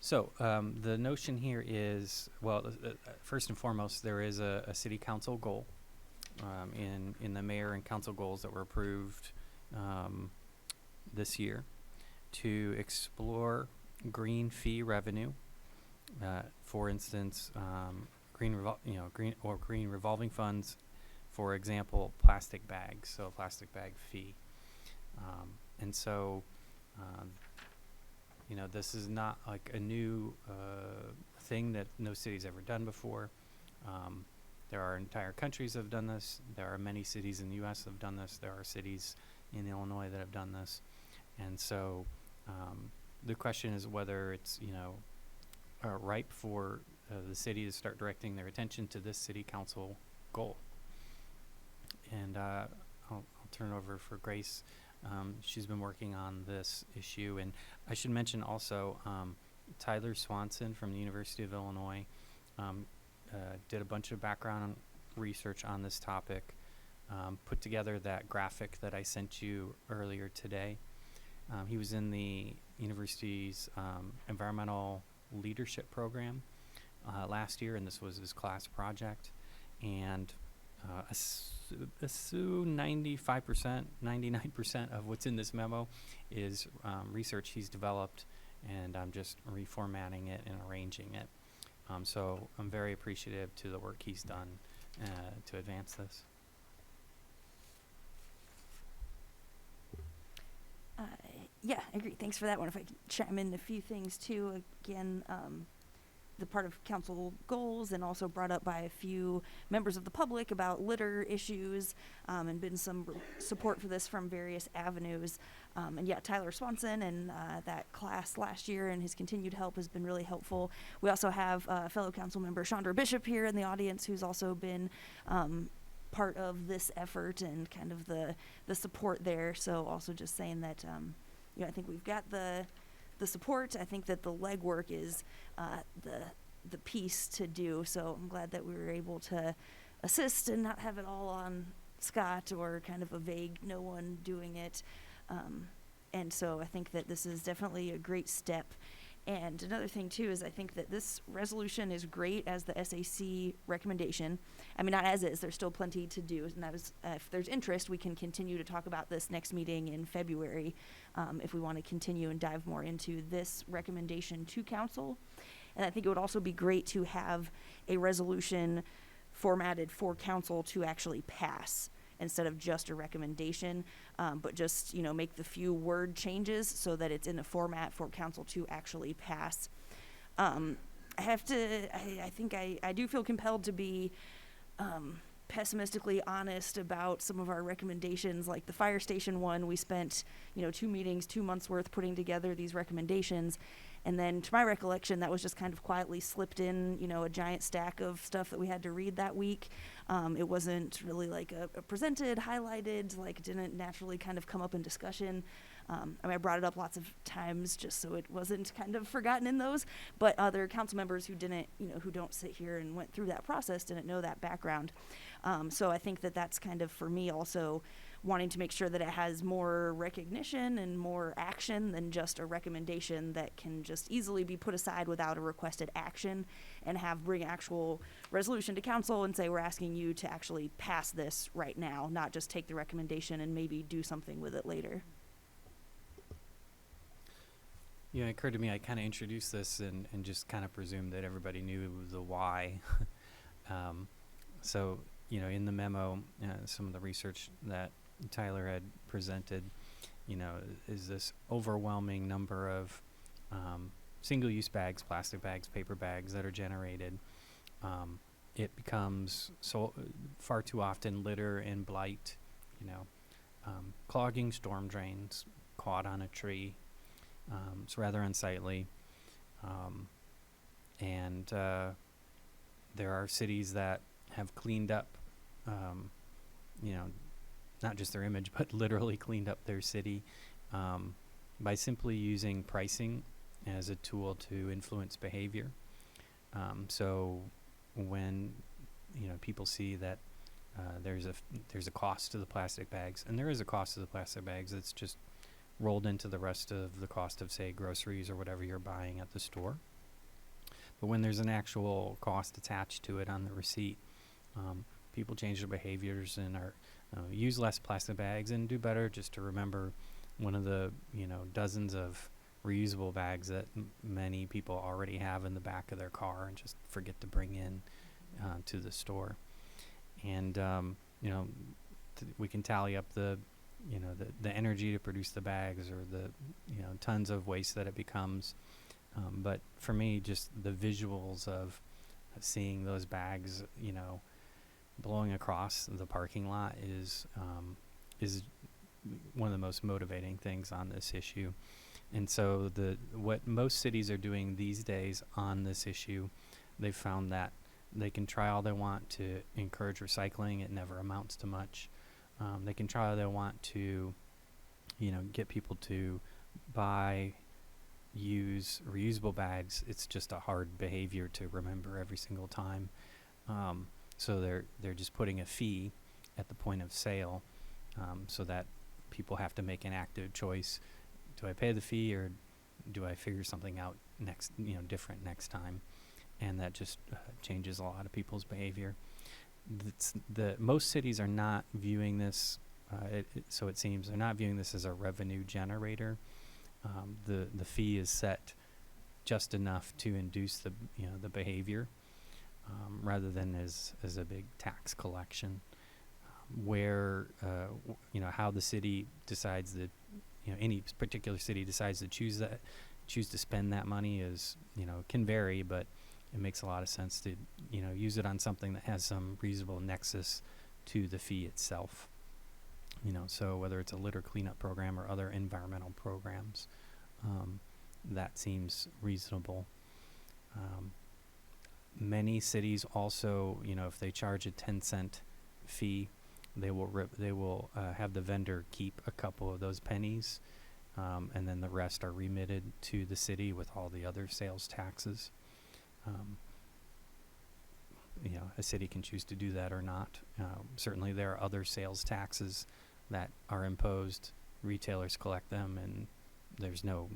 So the notion here is, well, first and foremost, there is a city council goal in the mayor and council goals that were approved this year to explore green fee revenue. For instance, green revolving funds. For example, plastic bags, so plastic bag fee, and so. This is not like a new thing that no city's ever done before. There are entire countries that have done this. There are many cities in the U.S. that have done this. There are cities in Illinois that have done this. And so the question is whether it's, ripe for the city to start directing their attention to this city council goal. And I'll turn it over for Grace. She's been working on this issue, and I should mention also Tyler Swanson from the University of Illinois did a bunch of background research on this topic, put together that graphic that I sent you earlier today. He was in the university's environmental leadership program last year, and this was his class project, and assume 95%, 99% of what's in this memo is research he's developed, and I'm just reformatting it and arranging it. So I'm very appreciative to the work he's done to advance this. Yeah, I agree. Thanks for that one. If I can chime in a few things too, again, the part of council goals and also brought up by a few members of the public about litter issues, and been some support for this from various avenues. And yeah, Tyler Swanson and that class last year and his continued help has been really helpful. We also have fellow council member Chandra Bishop here in the audience, who's also been part of this effort and kind of the support there. So also just saying that, I think we've got the support. I think that the legwork is the piece to do. So I'm glad that we were able to assist and not have it all on Scott or kind of a vague no one doing it. And so I think that this is definitely a great step. And another thing too is I think that this resolution is great as the SAC recommendation. I mean, not as is, there's still plenty to do. And that is, if there's interest, we can continue to talk about this next meeting in February, if we want to continue and dive more into this recommendation to council. And I think it would also be great to have a resolution formatted for council to actually pass instead of just a recommendation, but just, make the few word changes so that it's in a format for council to actually pass. I think I do feel compelled to be pessimistically honest about some of our recommendations, like the fire station one. We spent, 2 meetings, 2 months worth putting together these recommendations. And then to my recollection, that was just kind of quietly slipped in, a giant stack of stuff that we had to read that week. It wasn't really like a presented, highlighted, like didn't naturally kind of come up in discussion. I brought it up lots of times just so it wasn't kind of forgotten in those, but other council members who didn't, who don't sit here and went through that process didn't know that background. So I think that that's kind of, for me, also wanting to make sure that it has more recognition and more action than just a recommendation that can just easily be put aside without a requested action, and bring actual resolution to council and say, we're asking you to actually pass this right now, not just take the recommendation and maybe do something with it later. Yeah, it occurred to me, I kind of introduced this and just kind of presumed that everybody knew the why. So, in the memo, some of the research that Tyler had presented, is this overwhelming number of single-use bags, plastic bags, paper bags that are generated. It becomes far too often litter and blight, clogging storm drains, caught on a tree. It's rather unsightly. And there are cities that have cleaned up, not just their image, but literally cleaned up their city by simply using pricing as a tool to influence behavior. So when people see that there's a cost to the plastic bags, and there is a cost to the plastic bags, it's just rolled into the rest of the cost of, say, groceries or whatever you're buying at the store. But when there's an actual cost attached to it on the receipt, people change their behaviors and use less plastic bags and do better just to remember one of the dozens of reusable bags that many people already have in the back of their car and just forget to bring in to the store. And we can tally up the energy to produce the bags or the tons of waste that it becomes. But for me, just the visuals of seeing those bags, blowing across the parking lot is one of the most motivating things on this issue. And so what most cities are doing these days on this issue, they've found that they can try all they want to encourage recycling. It never amounts to much. They can try all they want to, get people to use reusable bags. It's just a hard behavior to remember every single time. So they're just putting a fee at the point of sale, so that people have to make an active choice. Do I pay the fee or do I figure something out different next time? And that just changes a lot of people's behavior. Most cities are not viewing this, so it seems, they're not viewing this as a revenue generator. The fee is set just enough to induce the behavior, rather than as a big tax collection. Where how the city decides that any particular city decides to choose to spend that money is can vary, but it makes a lot of sense to use it on something that has some reasonable nexus to the fee itself. So whether it's a litter cleanup program or other environmental programs, that seems reasonable. Many cities also, if they charge a 10-cent fee, they will have the vendor keep a couple of those pennies, and then the rest are remitted to the city with all the other sales taxes. a city can choose to do that or not. Certainly, there are other sales taxes that are imposed. Retailers collect them, and there's no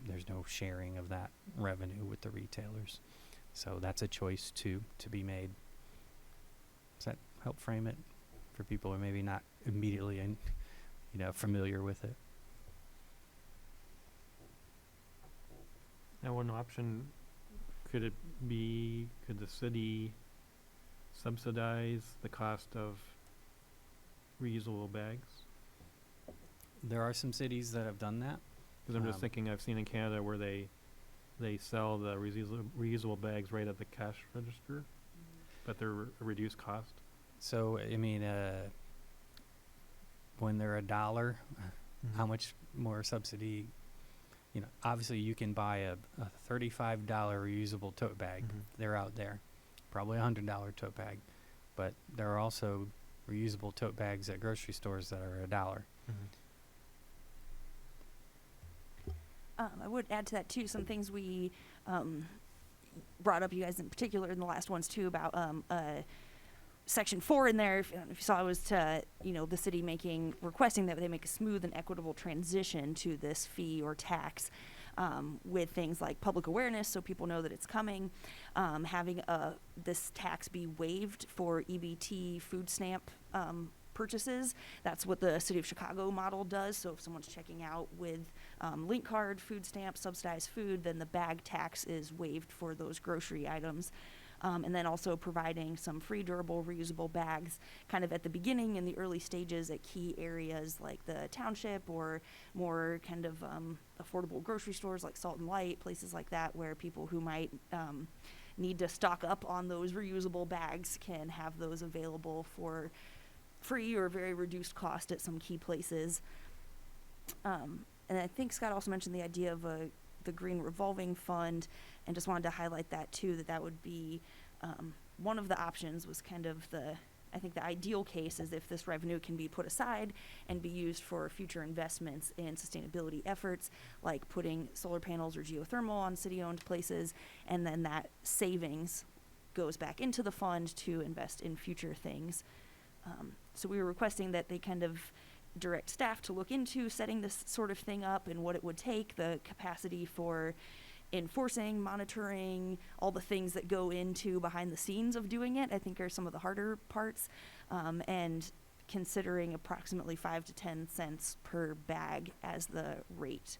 sharing of that revenue with the retailers. So that's a choice to be made. Does that help frame it for people who are maybe not immediately familiar with it? Now, one option, could the city subsidize the cost of reusable bags? There are some cities that have done that. Because I'm just Um, thinking, I've seen in Canada where they sell the reusable bags right at the cash register, but they're a reduced cost. So, I mean, when they're $1, how much more subsidy? Obviously you can buy a $35 reusable tote bag. They're out there. Probably a $100 tote bag. But there are also reusable tote bags at grocery stores that are $1. I would add to that too, some things we brought up, you guys in particular, in the last ones too, about Section 4 in there, if you saw, was to, the city requesting that they make a smooth and equitable transition to this fee or tax with things like public awareness so people know that it's coming, having this tax be waived for EBT food stamp purchases. That's what the City of Chicago model does. So if someone's checking out with link card, food stamp, subsidized food, then the bag tax is waived for those grocery items. And then also providing some free, durable, reusable bags kind of at the beginning in the early stages at key areas like the township or more kind of affordable grocery stores like Salt and Light, places like that where people who might need to stock up on those reusable bags can have those available for free or very reduced cost at some key places. And I think Scott also mentioned the idea of the green revolving fund, and just wanted to highlight that too, that would be one of the options. Was kind of I think the ideal case is if this revenue can be put aside and be used for future investments in sustainability efforts, like putting solar panels or geothermal on city-owned places, and then that savings goes back into the fund to invest in future things. So we were requesting that they kind of direct staff to look into setting this sort of thing up and what it would take, the capacity for enforcing, monitoring, all the things that go into behind the scenes of doing it, I think are some of the harder parts, and considering approximately 5 to 10 cents per bag as the rate.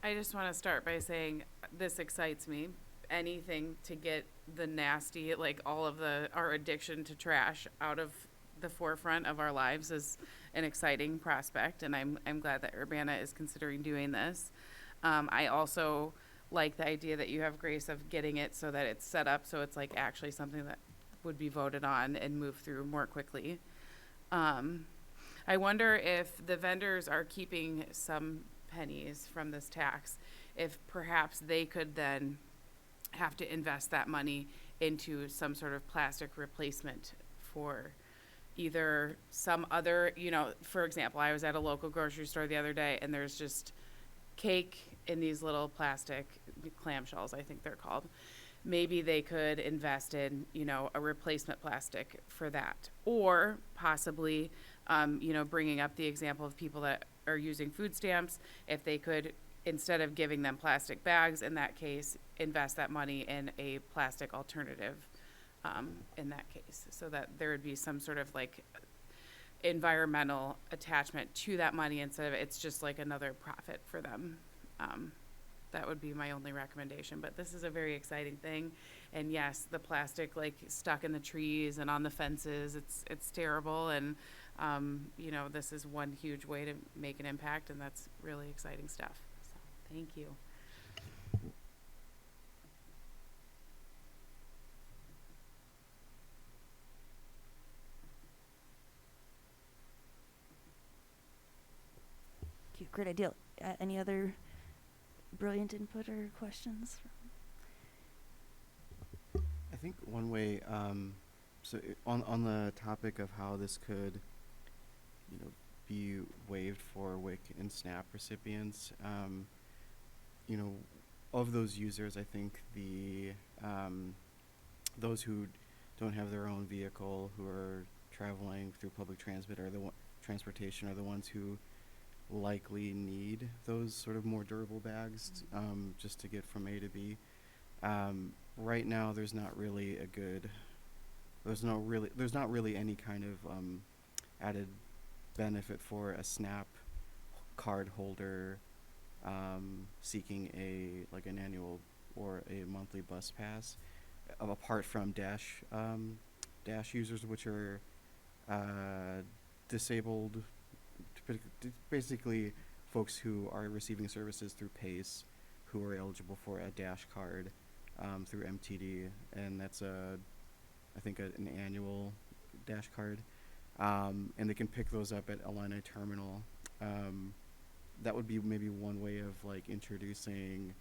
I just want to start by saying this excites me. Anything to get the nasty, like all of our addiction to trash out of the forefront of our lives is an exciting prospect, and I'm glad that Urbana is considering doing this. I also like the idea that you have, Grace, of getting it so that it's set up so it's like actually something that would be voted on and move through more quickly. I wonder if the vendors are keeping some pennies from this tax, if perhaps they could then have to invest that money into some sort of plastic replacement for either some other, for example, I was at a local grocery store the other day and there's just cake in these little plastic clamshells, I think they're called. Maybe they could invest in, a replacement plastic for that. Or possibly, bringing up the example of people that are using food stamps, if they could, instead of giving them plastic bags, in that case, invest that money in a plastic alternative in that case, so that there would be some sort of like environmental attachment to that money instead of it's just like another profit for them. That would be my only recommendation, but this is a very exciting thing. And yes, the plastic like stuck in the trees and on the fences, it's terrible. And, this is one huge way to make an impact, and that's really exciting stuff. So thank you. Cute, great idea. Any other brilliant input or questions? I think one way, on the topic of how this could, be waived for WIC and SNAP recipients, of those users, I think those who don't have their own vehicle, who are traveling through public transportation, are the ones who likely need those sort of more durable bags just to get from A to B. Right now, there's not really any kind of added benefit for a SNAP card holder seeking an annual or a monthly bus pass, apart from dash users, which are disabled, basically folks who are receiving services through PACE, who are eligible for a dash card through MTD, and that's I think an annual dash card, and they can pick those up at Illini Terminal. That would be maybe one way of like introducing,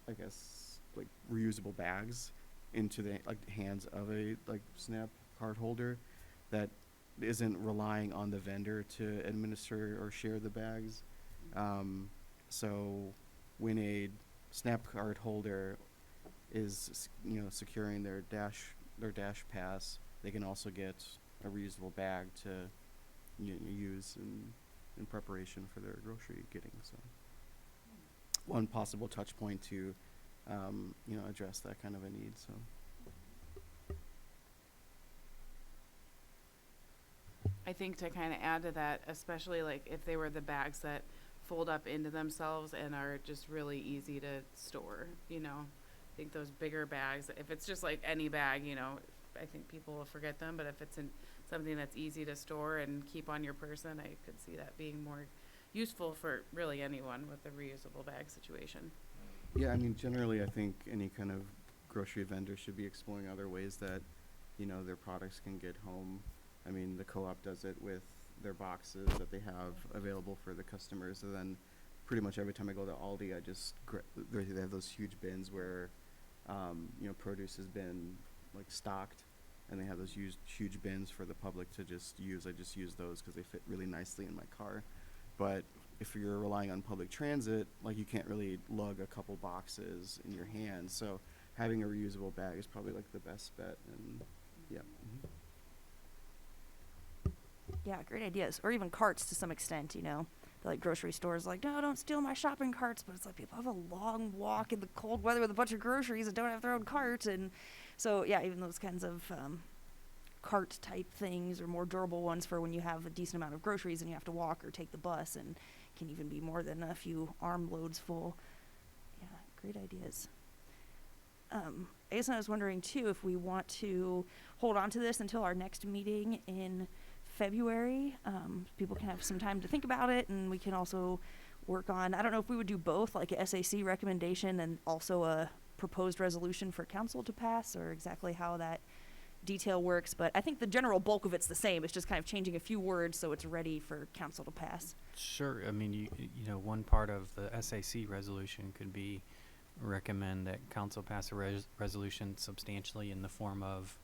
I guess, like reusable bags into the hands of a SNAP card holder that isn't relying on the vendor to administer or share the bags. So when a SNAP card holder is securing their dash pass, they can also get a reusable bag to use in preparation for their grocery getting. So one possible touch point to address that kind of a need. So I think to kind of add to that, especially like if they were the bags that fold up into themselves and are just really easy to store, I think those bigger bags, if it's just like any bag, I think people will forget them, but if it's in something that's easy to store and keep on your person, I could see that being more useful for really anyone with a reusable bag situation. yeah, I mean, generally, I think any kind of grocery vendor should be exploring other ways that their products can get home. I mean, the co-op does it with their boxes that they have available for the customers, and then pretty much every time I go to Aldi, they have those huge bins where produce has been stocked, and they have those huge bins for the public to just use. I just use those because they fit really nicely in my car. But if you're relying on public transit, you can't really lug a couple boxes in your hand. So having a reusable bag is probably the best bet. And yeah. Mm-hmm. Yeah, great ideas. Or even carts to some extent, The grocery stores no, don't steal my shopping carts. But it's people have a long walk in the cold weather with a bunch of groceries and don't have their own cart. And so, yeah, even those kinds of cart type things or more durable ones for when you have a decent amount of groceries and you have to walk or take the bus, and can even be more than a few armloads full. Yeah, great ideas. I guess I was wondering too if we want to hold on to this until our next meeting in February. People can have some time to think about it, and we can also work on, I don't know if we would do both, a SAC recommendation and also a proposed resolution for council to pass, or exactly how that detail works, but I think the general bulk of it's the same. It's just kind of changing a few words so it's ready for council to pass. Sure. I mean, one part of the SAC resolution could be recommend that council pass a resolution substantially in the form of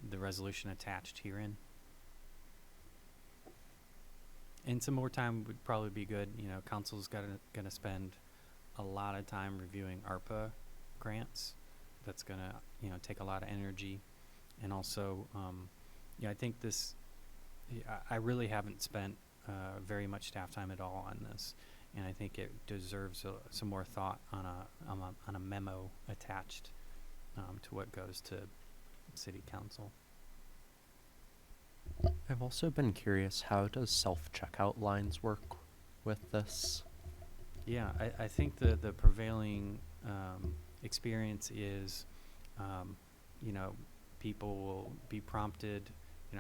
the resolution attached herein. And some more time would probably be good. Council's gonna spend a lot of time reviewing ARPA grants. That's gonna take a lot of energy. And also, I think I really haven't spent very much staff time at all on this, and I think it deserves some more thought on a memo attached to what goes to city council. I've also been curious, how does self-checkout lines work with this? Yeah, I think the prevailing experience is, people will be prompted,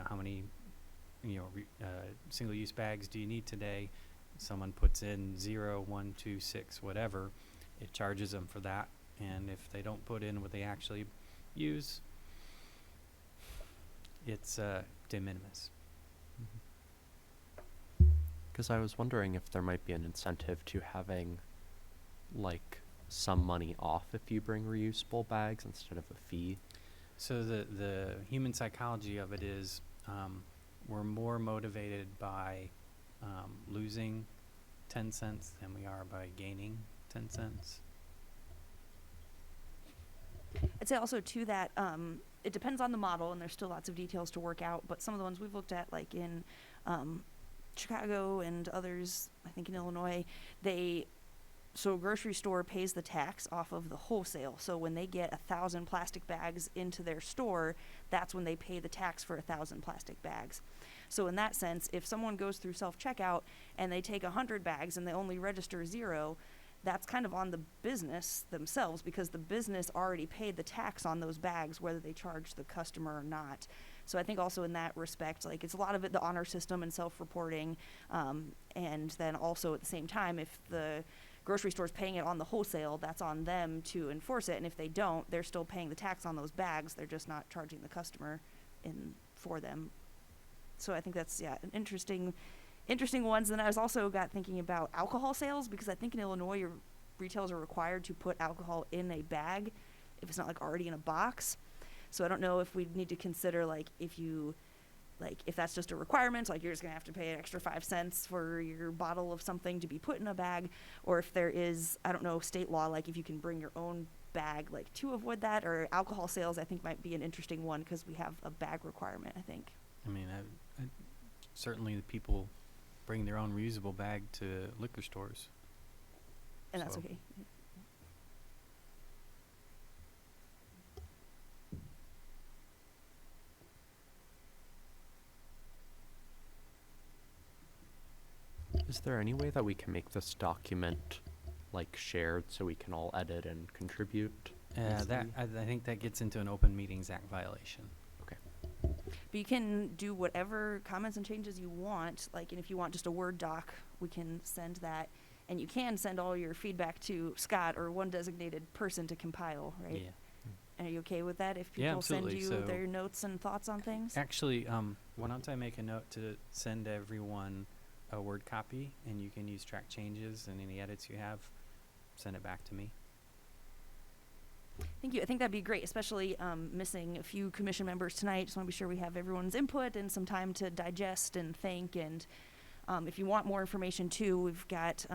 how many, single-use bags do you need today? Someone puts in 0, 1, 2, 6, whatever. It charges them for that, and if they don't put in what they actually use, it's de minimis. Because I was wondering if there might be an incentive to having, some money off if you bring reusable bags instead of a fee. So the human psychology of it is we're more motivated by losing 10 cents than we are by gaining 10 cents. I'd say also too that it depends on the model, and there's still lots of details to work out. But some of the ones we've looked at, like in Chicago and others, I think in Illinois, so a grocery store pays the tax off of the wholesale. So when they get 1,000 plastic bags into their store, that's when they pay the tax for 1,000 plastic bags. So in that sense, if someone goes through self-checkout and they take 100 bags and they only register 0, that's kind of on the business themselves, because the business already paid the tax on those bags, whether they charge the customer or not. So I think also in that respect, like, it's a lot of it the honor system and self-reporting, and then also at the same time, if the grocery store's paying it on the wholesale, that's on them to enforce it. And if they don't, they're still paying the tax on those bags. They're just not charging the customer for them. So I think that's, yeah, an interesting ones. And I was also got thinking about alcohol sales, because I think in Illinois, your retailers are required to put alcohol in a bag if it's not like already in a box. So I don't know if we need to consider, like, if that's just a requirement, like you're just gonna have to pay an extra 5 cents for your bottle of something to be put in a bag, or if there is, I don't know, state law, like if you can bring your own bag, like, to avoid that. Or alcohol sales, I think, might be an interesting one, because we have a bag requirement, I think. I mean, I certainly the people bring their own reusable bag to liquor stores. And that's So- okay. Is there any way that we can make this document like shared so we can all edit and contribute? I think that gets into an Open Meetings Act violation. But you can do whatever comments and changes you want. Like, and if you want just a Word doc, we can send that. And you can send all your feedback to Scott or one designated person to compile, right? Yeah. Are you okay with that if Yeah, people send absolutely. you So- their notes and thoughts on things? Actually, why don't I make a note to send everyone a Word copy, and you can use track changes and any edits you have, send it back to me. Thank you. I think that'd be great, especially missing a few commission members tonight. Just want to be sure we have everyone's input and some time to digest and think. And if you want more information too, we've got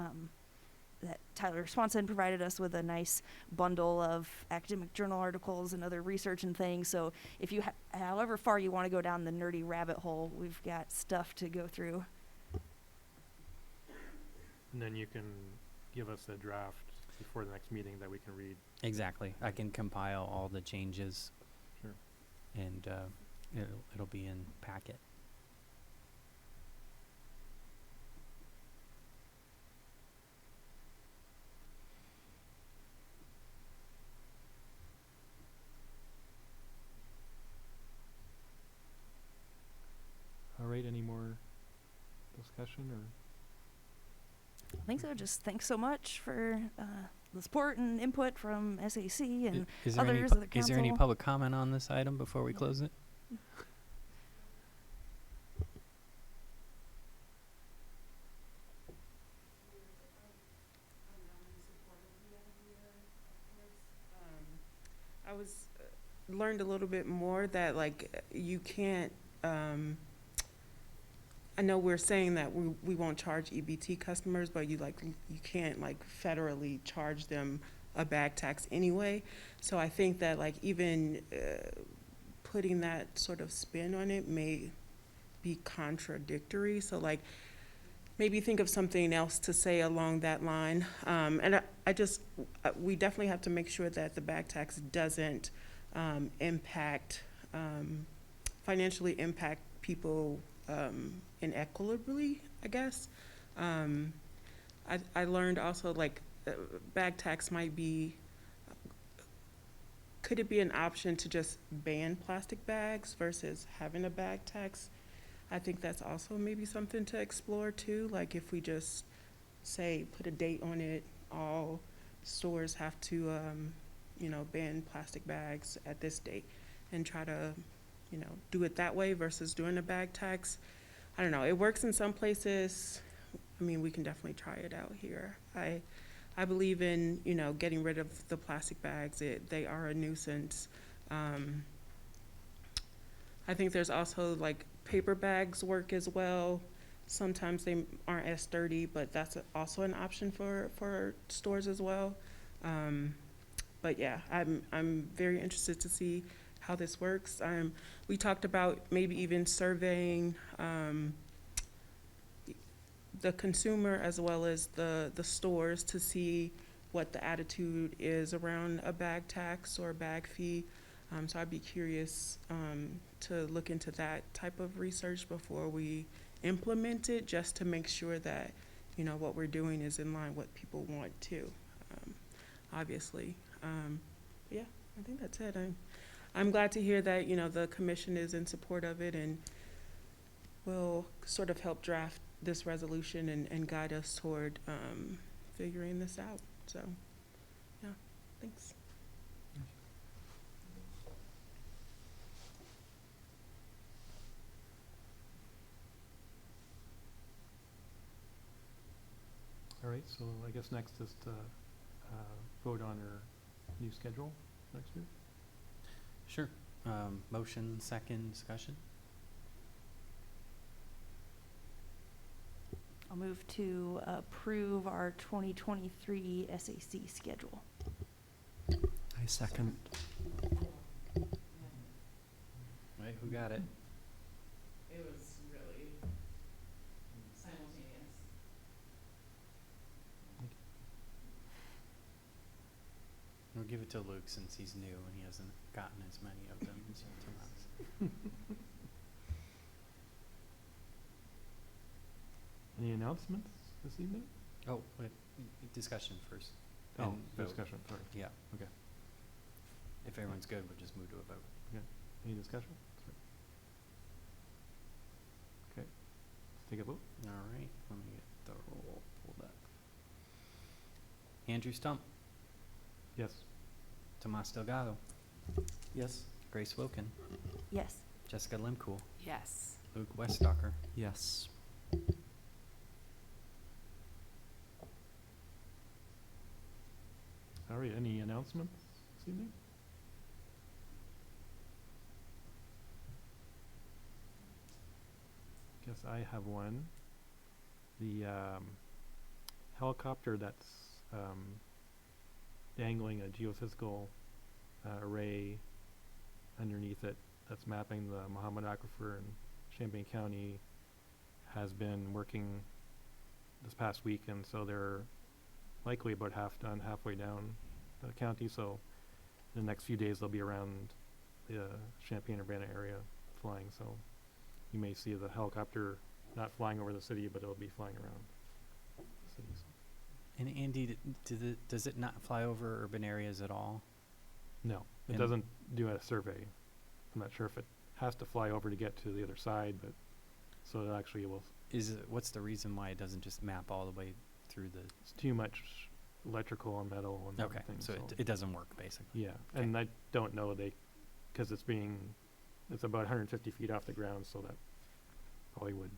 that Tyler Swanson provided us with a nice bundle of academic journal articles and other research and things. So if you, however far you want to go down the nerdy rabbit hole, we've got stuff to go through. And then you can give us a draft before the next meeting that we can read. Exactly. I can compile all the changes. Sure. And it'll be in packet. All right, any more discussion or? I think so. Just thanks so much for the support and input from SAC and Is there others of the is there any council. public comment on this item before we close it? I was learned a little bit more that like you can't. I know we're saying that we won't charge EBT customers, but you can't like federally charge them a bag tax anyway. So I think that like even putting that sort of spin on it may be contradictory. So like maybe think of something else to say along that line. And we definitely have to make sure that the bag tax doesn't financially impact people inequitably, I guess. I learned also like bag tax could it be an option to just ban plastic bags versus having a bag tax? I think that's also maybe something to explore too. Like if we just say, put a date on it, all stores have to, ban plastic bags at this date and try to, do it that way versus doing a bag tax. I don't know. It works in some places. I mean, we can definitely try it out here. I believe in, getting rid of the plastic bags. They are a nuisance. I think there's also like paper bags work as well. Sometimes they aren't as sturdy, but that's also an option for stores as well. But yeah, I'm very interested to see how this works. We talked about maybe even surveying the consumer as well as the stores to see what the attitude is around a bag tax or a bag fee. So I'd be curious to look into that type of research before we implement it, just to make sure that, you know, what we're doing is in line with what people want too, obviously. Yeah, I think that's it. I'm glad to hear that, you know, the commission is in support of it and will sort of help draft this resolution and guide us toward figuring this out. So, yeah, thanks. All right, so I guess next is to vote on our new schedule next week. Sure. Motion, second, discussion? I'll move to approve our 2023 SAC schedule. I second. Right, who got it? It was really simultaneous. We'll give it to Luke since he's new and he hasn't gotten as many of them as Tomas. Any announcements this evening? Oh, wait, discussion first. Oh, and vote. discussion, sorry. Yeah. Okay. If everyone's good, we'll just move to a vote. Any discussion? Sorry. Okay, let's take a vote. All right, let me get the roll pulled up. Andrew Stump, Yes. Tomas Delgado, Yes. Grace Wilkin, Yes. Jessica Limcool, Yes. Luke Weststocker. Yes. All right, any announcements this evening? Guess I have one. The helicopter that's dangling a geophysical array underneath it that's mapping the Muhammad Aquifer in Champaign County has been working this past week, and so they're likely about halfway down the county, so in the next few days they'll be around the Champaign-Urbana area flying, so you may see the helicopter not flying over the city, but it'll be flying around the city. So. And Andy, does it not fly over urban areas at all? No, it And- doesn't do a survey. I'm not sure if it has to fly over to get to the other side, but so it actually will. What's the reason why it doesn't just map all the way through the? It's too much electrical and metal and Okay, everything. so it doesn't work basically. Yeah, and I don't know because it's about 150 feet off the ground, so that probably would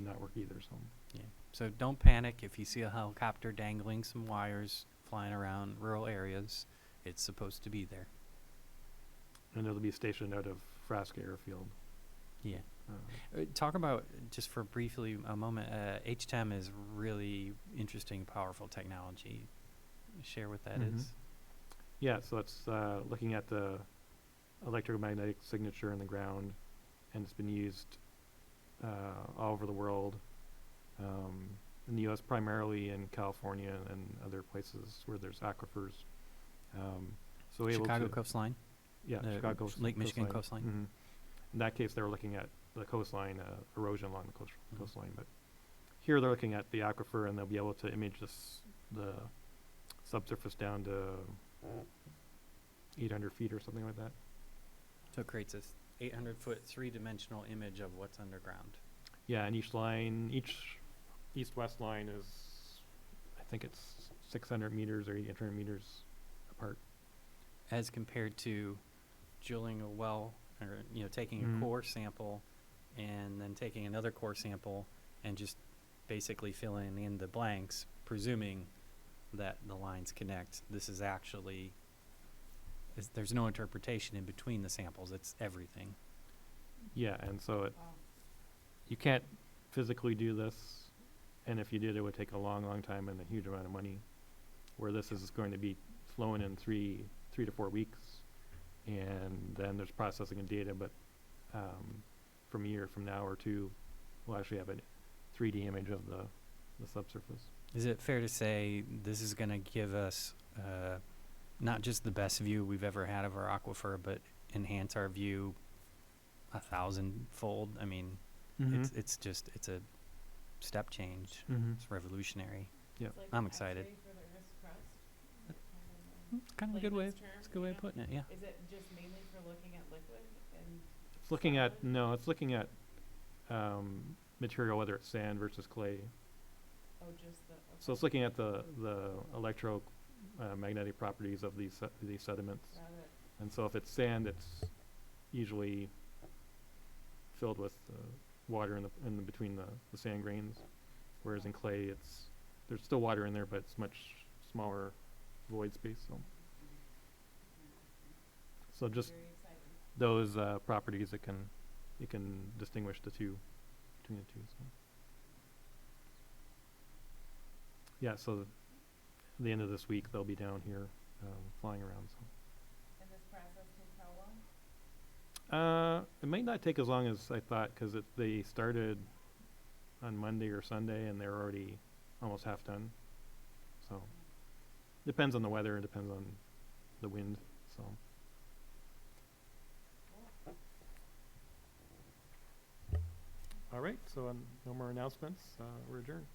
not work either. So Yeah. So don't panic if you see a helicopter dangling some wires flying around rural areas. It's supposed to be there. and it'll be stationed out of Frasca Airfield. Yeah. Uh, Talk about, just for briefly a moment, HTEM is really interesting, powerful technology. Share what that Mhm. is. Yeah, so it's looking at the electromagnetic signature in the ground, and it's been used all over the world. In the U.S., primarily in California and other places where there's aquifers. So able Chicago to, coastline. yeah, the Chicago Lake Michigan coastline. Mhm. In that case, they were looking at the coastline, erosion along the Mhm. coastline, but here they're looking at the aquifer, and they'll be able to image the subsurface down to 800 feet or something like that. So it creates this 800-foot three-dimensional image of what's underground. Yeah, and each east-west line is, I think it's 600 meters or 800 meters apart. As compared to drilling a well, or, taking a Mhm. core sample and then taking another core sample and just basically filling in the blanks, presuming that the lines connect. This is actually, there's no interpretation in between the samples. It's everything. Yeah, and so you can't physically do this, and if you did, it would take a long, long time and a huge amount of money. Where this is going to be flowing in three 3 to 4 weeks. And then there's processing and data, but from a year from now or two, we'll actually have a 3D image of the subsurface. Is it fair to say this is going to give us not just the best view we've ever had of our aquifer, but enhance our view 1,000-fold? I mean, it's a step change. It's revolutionary. I'm excited. Kind of a good way. It's a good way of putting it. Yeah. Is it just mainly for looking at liquid and? It's looking at, no, it's looking at material, whether it's sand versus clay. Oh, just the. So it's looking at the magnetic properties of these sediments. Got it. And so if it's sand, it's usually filled with water in the between the sand grains, whereas in clay, there's still water in there, but it's much smaller void space. So just Very exciting. those properties that you can distinguish between the two. So. Yeah, so at the end of this week they'll be down here flying around. So. And this process takes how long? It might not take as long as I thought because they started on Monday or Sunday and they're already almost half done. So depends on the weather and depends on the wind. So. All right, so no more announcements. We're adjourned.